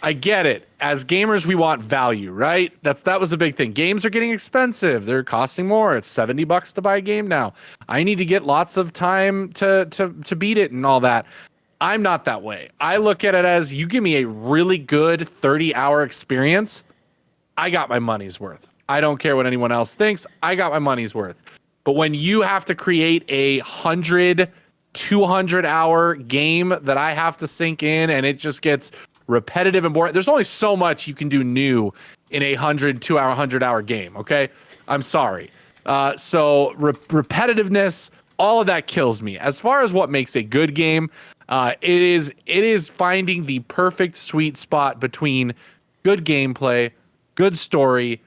I get it. As gamers, we want value, right? That was the big thing. Games are getting expensive. They're costing more. It's $70 to buy a game now. I need to get lots of time to beat it and all that. I'm not that way. I look at it as, you give me a really good 30-hour experience, I got my money's worth. I don't care what anyone else thinks. I got my money's worth. But when you have to create a 100, 200-hour game that I have to sink in and it just gets repetitive and boring, there's only so much you can do new in a 100-hour game, okay? I'm sorry. So repetitiveness, all of that kills me. As far as what makes a good game, it is finding the perfect sweet spot between good gameplay, good story,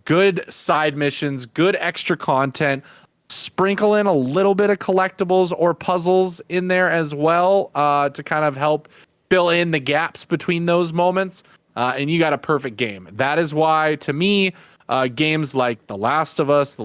good side missions, good extra content, sprinkle in a little bit of collectibles or puzzles in there as well, to kind of help fill in the gaps between those moments. And you got a perfect game. That is why, to me, games like The Last of Us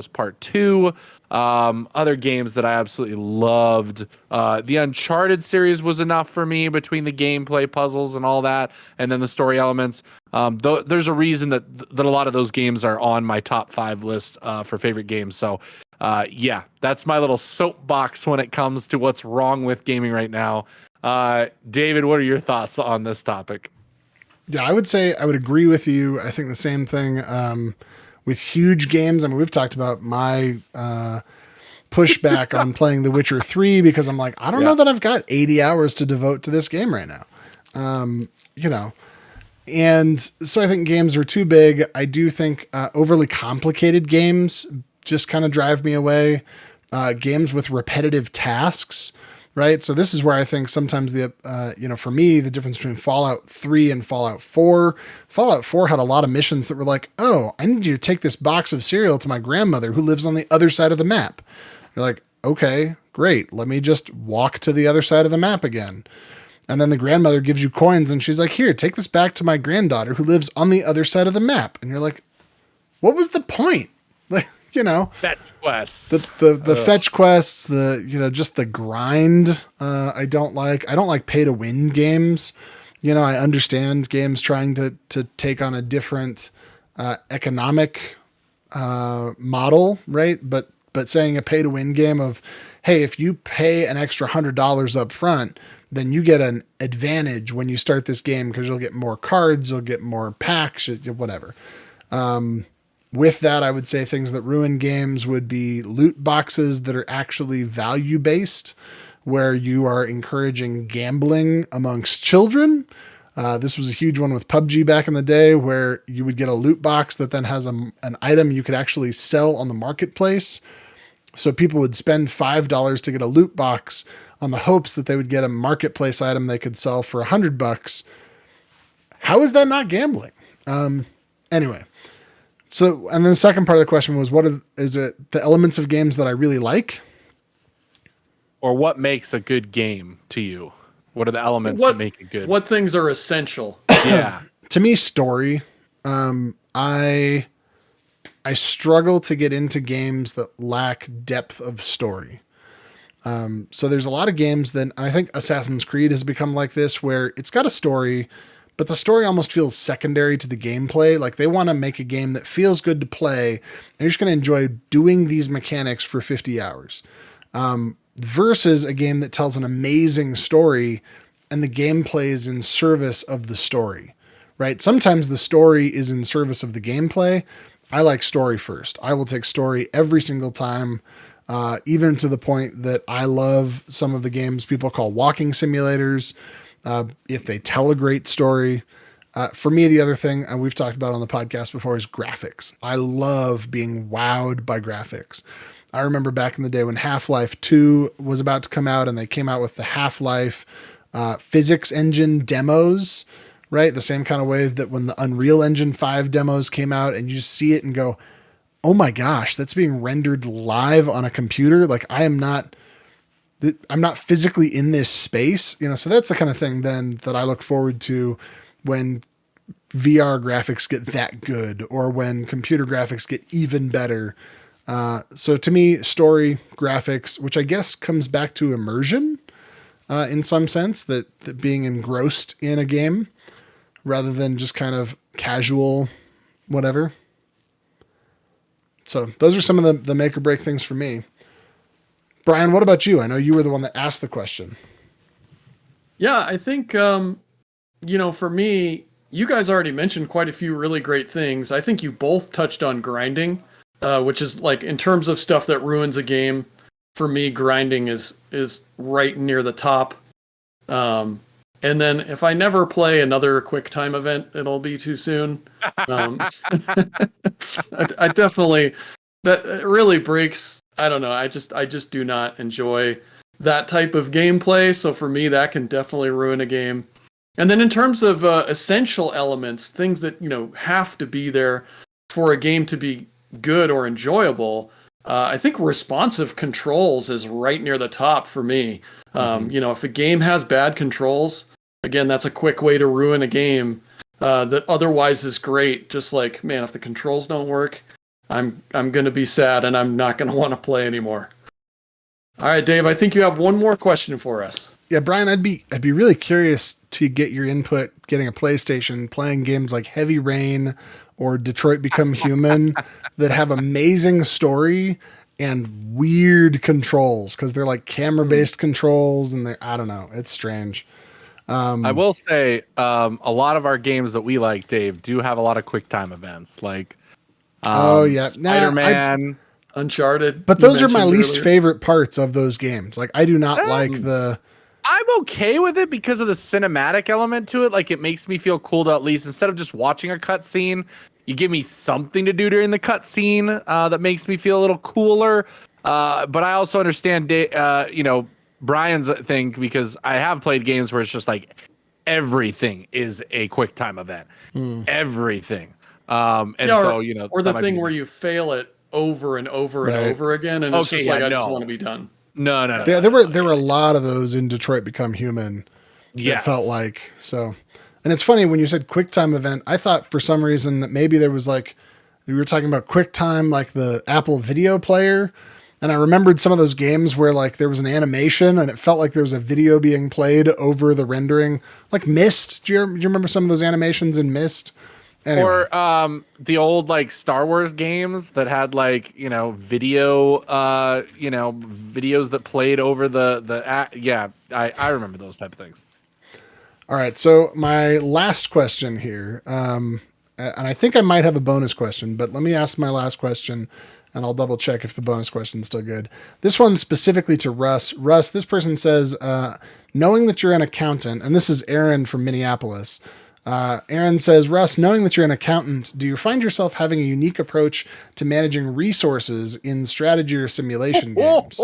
Part 2, other games that I absolutely loved. The Uncharted series was enough for me between the gameplay, puzzles, and all that, and then the story elements. There's a reason that a lot of those games are on my top 5 list for favorite games. So, yeah, that's my little soapbox when it comes to what's wrong with gaming right now. David, what are your thoughts on this topic? Yeah, I would say I would agree with you. I think the same thing with huge games. I mean, we've talked about my pushback on playing The Witcher 3 because I'm like, I don't know that I've got 80 hours to devote to this game right now. You know, and so I think games are too big. I do think overly complicated games just kind of drive me away. Games with repetitive tasks, right? So this is where I think sometimes for me, the difference between Fallout 3 and Fallout 4, Fallout 4 had a lot of missions that were like, oh, I need you to take this box of cereal to my grandmother who lives on the other side of the map. You're like, okay, great. Let me just walk to the other side of the map again. And then the grandmother gives you coins and she's like, here, take this back to my granddaughter who lives on the other side of the map. And you're like, what was the point? Like, fetch quests, the fetch quests, just the grind. I don't like pay to win games. I understand games trying to take on a different economic model, right? But saying a pay to win game of, hey, if you pay an extra $100 up front, then you get an advantage when you start this game because you'll get more cards, you'll get more packs, whatever. With that, I would say things that ruin games would be loot boxes that are actually value based, where you are encouraging gambling amongst children. This was a huge one with PUBG back in the day, where you would get a loot box that then has an item you could actually sell on the marketplace. So people would spend $5 to get a loot box on the hopes that they would get a marketplace item they could sell for $100. How is that not gambling? Anyway. So, and then the second part of the question was, is it the elements of games that I really like? Or what makes a good game to you? What are the elements that make it good? What things are essential? Yeah. To me, story. I struggle to get into games that lack depth of story. So there's a lot of games that I think Assassin's Creed has become like this, where it's got a story, but the story almost feels secondary to the gameplay. Like they want to make a game that feels good to play, and you're just going to enjoy doing these mechanics for 50 hours. Versus a game that tells an amazing story and the gameplay is in service of the story, right? Sometimes the story is in service of the gameplay. I like story first. I will take story every single time, even to the point that I love some of the games people call walking simulators. If they tell a great story. For me, the other thing, and we've talked about on the podcast before, is graphics. I love being wowed by graphics. I remember back in the day when Half-Life 2 was about to come out and they came out with the Half-Life physics engine demos, right? The same kind of way that when the Unreal Engine 5 demos came out and you just see it and go, oh my gosh, that's being rendered live on a computer. Like I'm not physically in this space, so that's the kind of thing then that I look forward to when VR graphics get that good or when computer graphics get even better. So to me, story, graphics, which I guess comes back to immersion in some sense, that being engrossed in a game rather than just kind of casual whatever. So those are some of the make or break things for me. Brian, what about you? I know you were the one that asked the question. Yeah, I think, for me, you guys already mentioned quite a few really great things. I think you both touched on grinding, which is like in terms of stuff that ruins a game. For me, grinding is right near the top. And then if I never play another quick time event, it'll be too soon. I definitely, that really breaks. I don't know. I just do not enjoy that type of gameplay. So for me, that can definitely ruin a game. And then in terms of essential elements, things that, have to be there for a game to be good or enjoyable, I think responsive controls is right near the top for me. If a game has bad controls, again, that's a quick way to ruin a game that otherwise is great. Just like, man, if the controls don't work, I'm going to be sad and I'm not going to want to play anymore. All right, Dave, I think you have one more question for us. Yeah, Brian, I'd be really curious to get your input getting a PlayStation, playing games like Heavy Rain or Detroit Become Human that have amazing story and weird controls because they're like camera-based controls and I don't know, it's strange. I will say a lot of our games that we like, Dave, do have a lot of quick time events, like Oh yeah, Spider-Man. Uncharted. but you those are my mentioned least earlier. favorite parts of those games. Like I do not like the. I'm okay with it because of the cinematic element to it. Like it makes me feel cool to at least instead of just watching a cutscene, you give me something to do during the cutscene that makes me feel a little cooler. But I also understand, Brian's thing because I have played games where it's just like everything is a quick time event, everything. And Yeah, so or the that might thing be where you fail it over and over and Right. over again, and it's Okay, just yeah, like I just no. want to be done. No, no, no, There, no, there no, were no. there were a lot of those in Detroit Become Human. It felt Yes. like so. And it's funny when you said QuickTime event, I thought for some reason that maybe there was like we were talking about QuickTime, like the Apple video player. And I remembered some of those games where like there was an animation and it felt like there was a video being played over the rendering, like Myst. Do you remember some of those animations in Myst? Anyway. Or the old like Star Wars games that had like video videos that played over I remember those type of things. All right. So my last question here, and I think I might have a bonus question, but let me ask my last question, and I'll double check if the bonus question is still good. This one's specifically to Russ. Russ, this person says, knowing that you're an accountant, and this is Aaron from Minneapolis. Aaron says, Russ, knowing that you're an accountant, do you find yourself having a unique approach to managing resources in strategy or simulation games?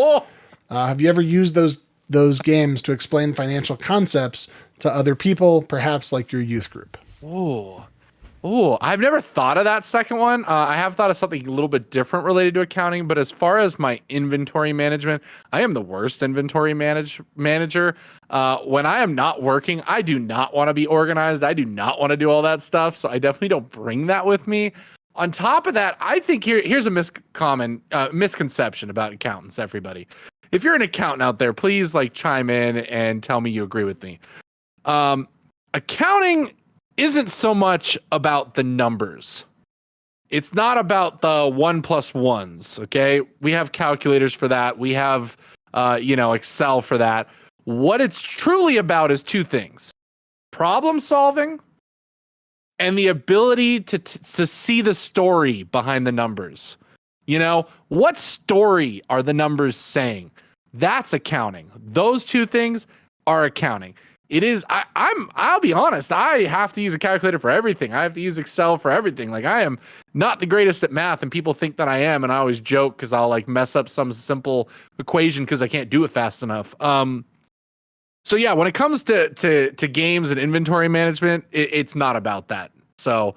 Have you ever used those games to explain financial concepts to other people, perhaps like your youth group? Oh, I've never thought of that second one. I have thought of something a little bit different related to accounting, but as far as my inventory management, I am the worst inventory manager. When I am not working, I do not want to be organized. I do not want to do all that stuff. So I definitely don't bring that with me. On top of that, I think here's a misconception about accountants, everybody. If you're an accountant out there, please chime in and tell me you agree with me. Accounting isn't so much about the numbers. It's not about the 1+1s. Okay. We have calculators for that. We have, Excel for that. What it's truly about is two things: problem solving and the ability to see the story behind the numbers. What story are the numbers saying? That's accounting. Those two things are accounting. It is. I'll be honest. I have to use a calculator for everything. I have to use Excel for everything. I am not the greatest at math, and people think that I am. And I always joke because I'll mess up some simple equation because I can't do it fast enough. So yeah, when it comes to games and inventory management, it's not about that. So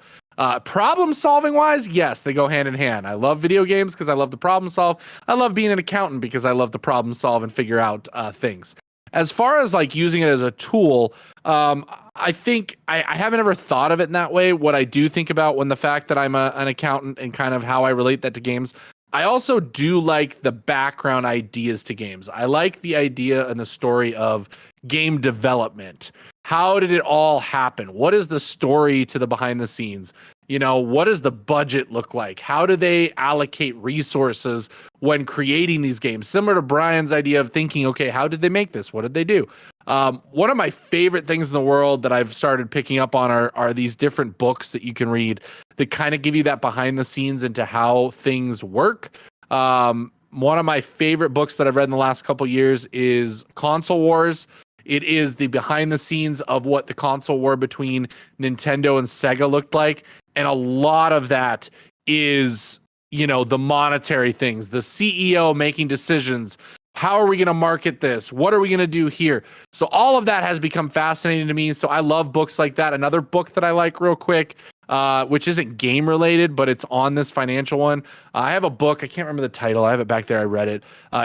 problem solving wise, yes, they go hand in hand. I love video games because I love to problem solve. I love being an accountant because I love to problem solve and figure out things. As far as using it as a tool, I think I haven't ever thought of it in that way. What I do think about when the fact that I'm an accountant and kind of how I relate that to games, I also do like the background ideas to games. I like the idea and the story of game development. How did it all happen? What is the story to the behind the scenes? What does the budget look like? How do they allocate resources when creating these games? Similar to Brian's idea of thinking, okay, how did they make this? What did they do? One of my favorite things in the world that I've started picking up on are these different books that you can read that kind of give you that behind the scenes into how things work. One of my favorite books that I've read in the last couple of years is Console Wars. It is the behind the scenes of what the console war between Nintendo and Sega looked like. And a lot of that is, the monetary things, the CEO making decisions. How are we going to market this? What are we going to do here? So all of that has become fascinating to me. So I love books like that. Another book that I like real quick, which isn't game related, but it's on this financial one. I have a book. I can't remember the title. I have it back there. I read it.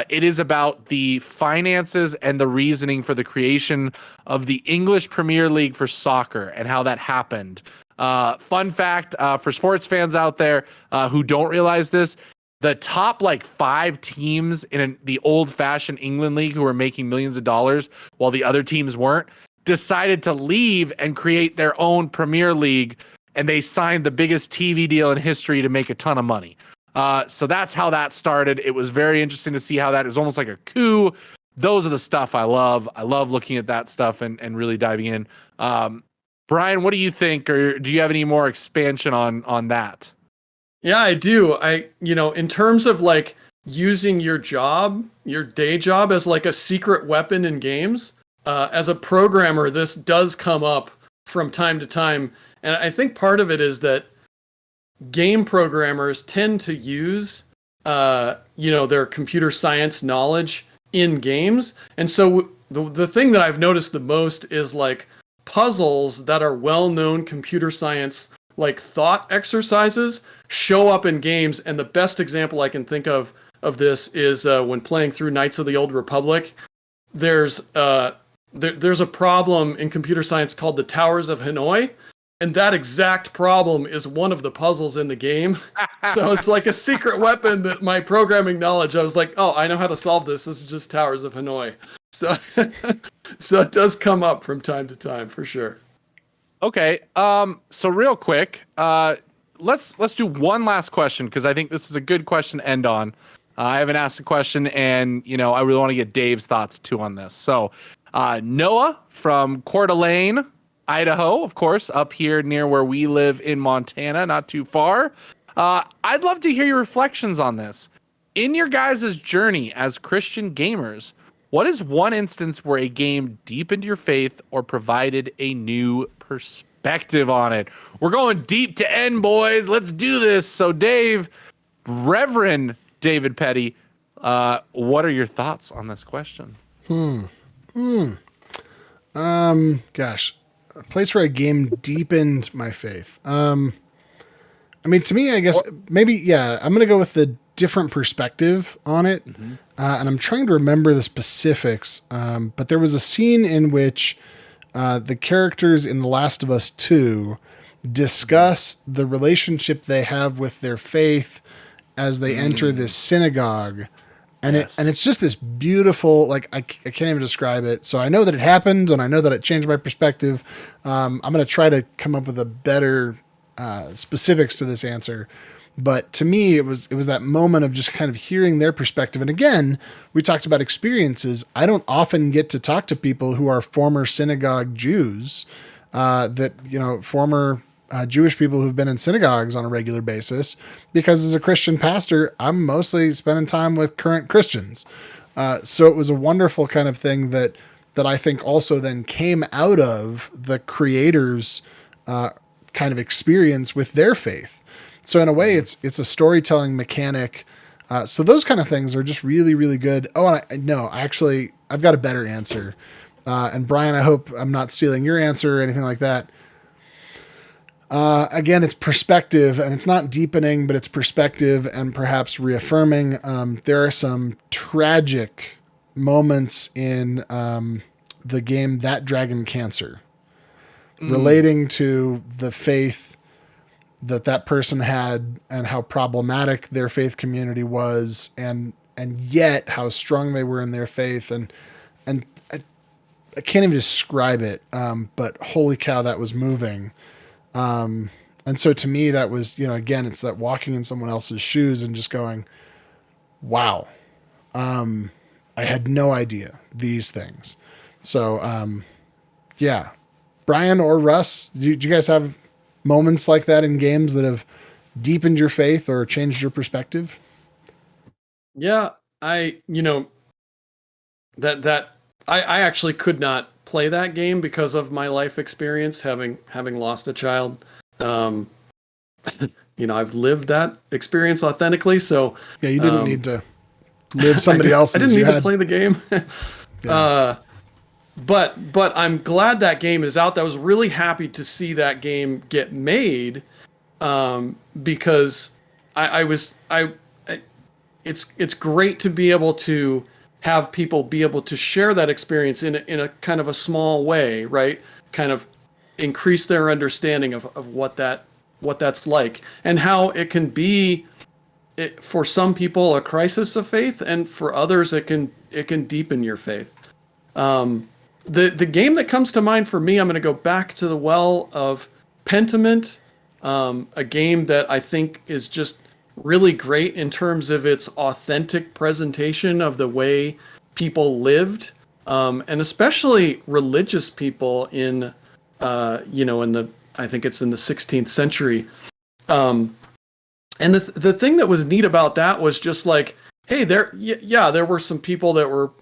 It is about the finances and the reasoning for the creation of the English Premier League for soccer and how that happened. Fun fact for sports fans out there who don't realize this, the top 5 teams in the old-fashioned England league who were making millions of dollars while the other teams weren't, decided to leave and create their own Premier League, and they signed the biggest TV deal in history to make a ton of money. So that's how that started. It was very interesting to see how that is almost like a coup. those are the stuff I love. I love looking at that stuff and really diving in. Brian, what do you think, or do you have any more expansion on that? Yeah, I do. In terms of like using your day job as like a secret weapon in games, as a programmer, this does come up from time to time. And I think part of it is that game programmers tend to use, their computer science knowledge in games. And so the thing that I've noticed the most is like puzzles that are well-known computer science, like thought exercises, show up in games. And the best example I can think of this is when playing through Knights of the Old Republic. There's a problem in computer science called the Towers of Hanoi. And that exact problem is one of the puzzles in the game. So it's like a secret weapon that my programming knowledge, I was like, oh, I know how to solve this. This is just Towers of Hanoi. So, so it does come up from time to time for sure. Okay. So real quick, let's do one last question, because I think this is a good question to end on. I haven't asked a question, and I really want to get Dave's thoughts too on this. So, Noah from Coeur d'Alene, Idaho, of course, up here near where we live in Montana, not too far. I'd love to hear your reflections on this. In your guys' journey as Christian gamers, what is one instance where a game deepened your faith or provided a new perspective on it? We're going deep to end, boys. Let's do this. So, Dave, Reverend David Petty, what are your thoughts on this question? Gosh. A place where a game deepened my faith. To me, I guess maybe, yeah, I'm going to go with the different perspective on it. Mm-hmm. And I'm trying to remember the specifics. But there was a scene in which the characters in The Last of Us 2 discuss the relationship they have with their faith as they enter this synagogue. And it's just this beautiful, like, I can't even describe it. So I know that it happened, and I know that it changed my perspective. I'm going to try to come up with a better specifics to this answer. But to me, it was that moment of just kind of hearing their perspective. And again, we talked about experiences. I don't often get to talk to people who are former synagogue Jews, former Jewish people who've been in synagogues on a regular basis, because as a Christian pastor, I'm mostly spending time with current Christians. So it was a wonderful kind of thing that I think also then came out of the creators' kind of experience with their faith. So in a way, it's a storytelling mechanic. So those kind of things are just really, really good. Oh, and I've got a better answer. And Brian, I hope I'm not stealing your answer or anything like that. Again, it's perspective, and it's not deepening, but it's perspective and perhaps reaffirming. There are some tragic moments in the game That Dragon Cancer relating to the faith that person had and how problematic their faith community was, and yet how strong they were in their faith. And I can't even describe it. But holy cow, that was moving. And so to me, that was, again, it's that walking in someone else's shoes and just going, wow. I had no idea these things. So, yeah, Brian or Russ, do you guys have moments like that in games that have deepened your faith or changed your perspective? Yeah, I actually could not play that game because of my life experience, having lost a child. I've lived that experience authentically. So yeah, you didn't need to live somebody else's. I didn't need to play the game. Yeah. But I'm glad that game is out. I was really happy to see that game get made, because it's great to be able to have people be able to share that experience in a kind of a small way, right? Kind of increase their understanding of what that's like, and how it can be, for some people, a crisis of faith, and for others it can deepen your faith. The game that comes to mind for me, I'm going to go back to the well of Pentiment, a game that I think is just really great in terms of its authentic presentation of the way people lived, and especially religious people in, I think it's in the 16th century. And the thing that was neat about that was just like, hey, there were some people that were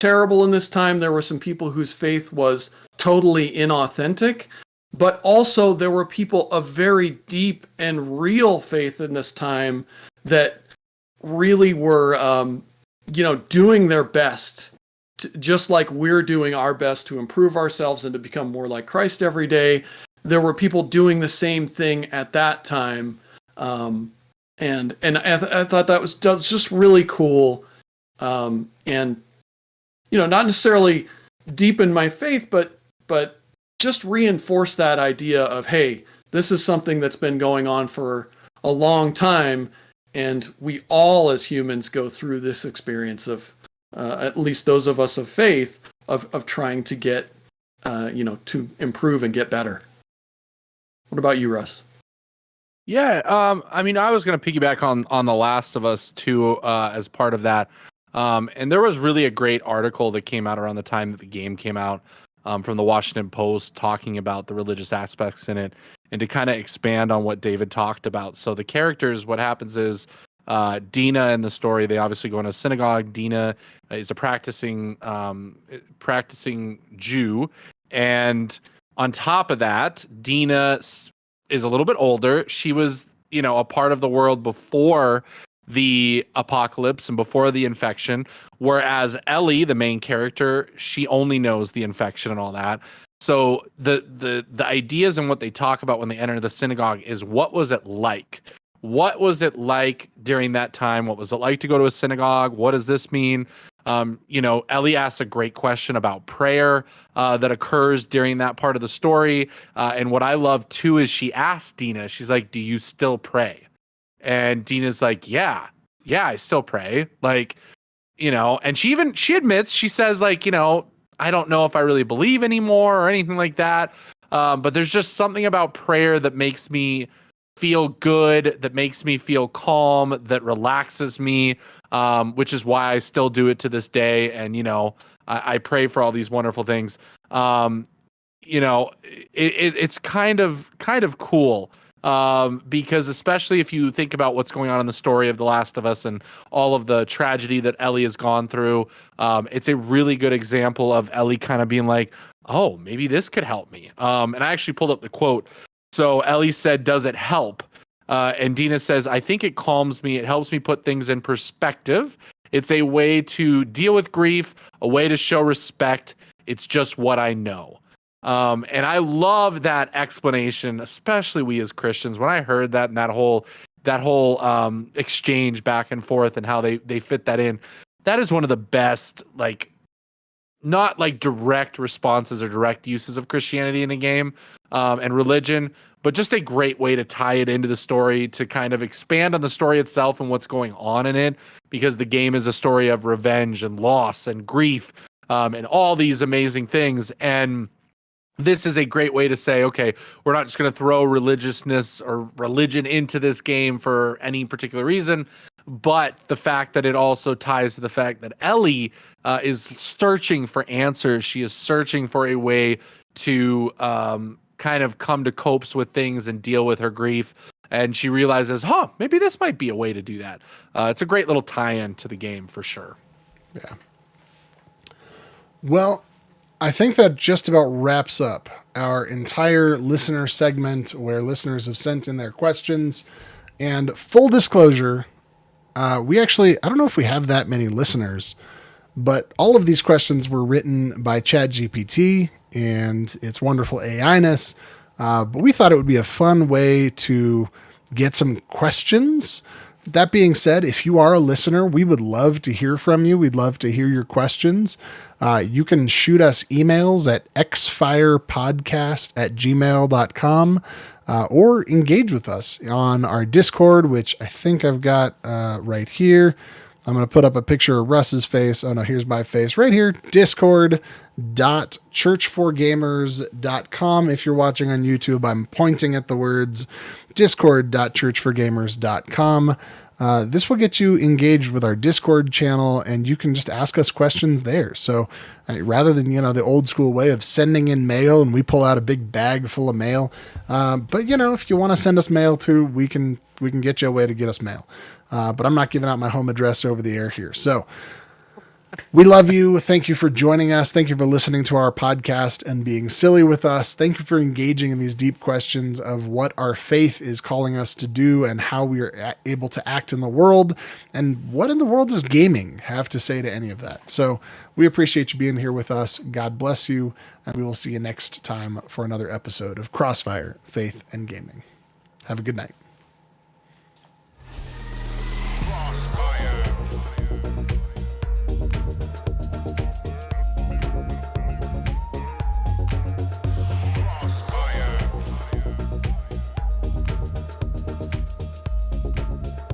terrible in this time. There were some people whose faith was totally inauthentic, but also there were people of very deep and real faith in this time that really were, doing their best, just like we're doing our best to improve ourselves and to become more like Christ every day. There were people doing the same thing at that time. And I thought that was just really cool. And, not necessarily deepen my faith, but just reinforce that idea of, hey, this is something that's been going on for a long time. And we all as humans go through this experience of, at least those of us of faith, of trying to get, to improve and get better. What about you, Russ? Yeah, I was going to piggyback on The Last of Us too, as part of that. And there was really a great article that came out around the time that the game came out, from the Washington Post, talking about the religious aspects in it, and to kind of expand on what David talked about. So the characters, what happens is, Dina in the story, they obviously go into a synagogue. Dina is a practicing Jew, and on top of that, Dina is a little bit older. She was, a part of the world before the apocalypse and before the infection, whereas Ellie, the main character, she only knows the infection and all that. So the ideas and what they talk about when they enter the synagogue is, what was it like? What was it like during that time? What was it like to go to a synagogue? What does this mean? Ellie asks a great question about prayer that occurs during that part of the story. And what I love too is she asked Dina, she's like, do you still pray? And Dina's like, yeah, I still pray. Like, and she admits, she says like, I don't know if I really believe anymore or anything like that. But there's just something about prayer that makes me feel good, that makes me feel calm, that relaxes me, which is why I still do it to this day. And, I pray for all these wonderful things. It's kind of cool. Because especially if you think about what's going on in the story of The Last of Us and all of the tragedy that Ellie has gone through, it's a really good example of Ellie kind of being like, oh, maybe this could help me. And I actually pulled up the quote. So Ellie said, does it help? And Dina says, I think it calms me. It helps me put things in perspective. It's a way to deal with grief, a way to show respect. It's just what I know. And I love that explanation, especially we as Christians. When I heard that and that whole exchange back and forth and how they fit that in, that is one of the best, like, not like direct responses or direct uses of Christianity in a game and religion, but just a great way to tie it into the story, to kind of expand on the story itself and what's going on in it, because the game is a story of revenge and loss and grief, and all these amazing things. And this is a great way to say, okay, we're not just going to throw religiousness or religion into this game for any particular reason, but the fact that it also ties to the fact that Ellie is searching for answers. She is searching for a way to kind of come to copes with things and deal with her grief. And she realizes, maybe this might be a way to do that. It's a great little tie-in to the game for sure. Yeah. Well, I think that just about wraps up our entire listener segment where listeners have sent in their questions. And full disclosure, we actually, I don't know if we have that many listeners, but all of these questions were written by ChatGPT and its wonderful AI-ness. But we thought it would be a fun way to get some questions. That being said, if you are a listener, we would love to hear from you. We'd love to hear your questions. You can shoot us emails at xfirepodcast@gmail.com, or engage with us on our Discord, which I think I've got right here. I'm going to put up a picture of Russ's face. Oh no, here's my face right here. Discord.churchforgamers.com. If you're watching on YouTube, I'm pointing at the words discord.churchforgamers.com. this will get you engaged with our Discord channel, and you can just ask us questions there. So rather than, the old school way of sending in mail and we pull out a big bag full of mail. But if you want to send us mail too, we can get you a way to get us mail. But I'm not giving out my home address over the air here. So we love you. Thank you for joining us. Thank you for listening to our podcast and being silly with us. Thank you for engaging in these deep questions of what our faith is calling us to do and how we are able to act in the world, and what in the world does gaming have to say to any of that. So we appreciate you being here with us. God bless you, and we will see you next time for another episode of Crossfire, Faith, and Gaming. Have a good night.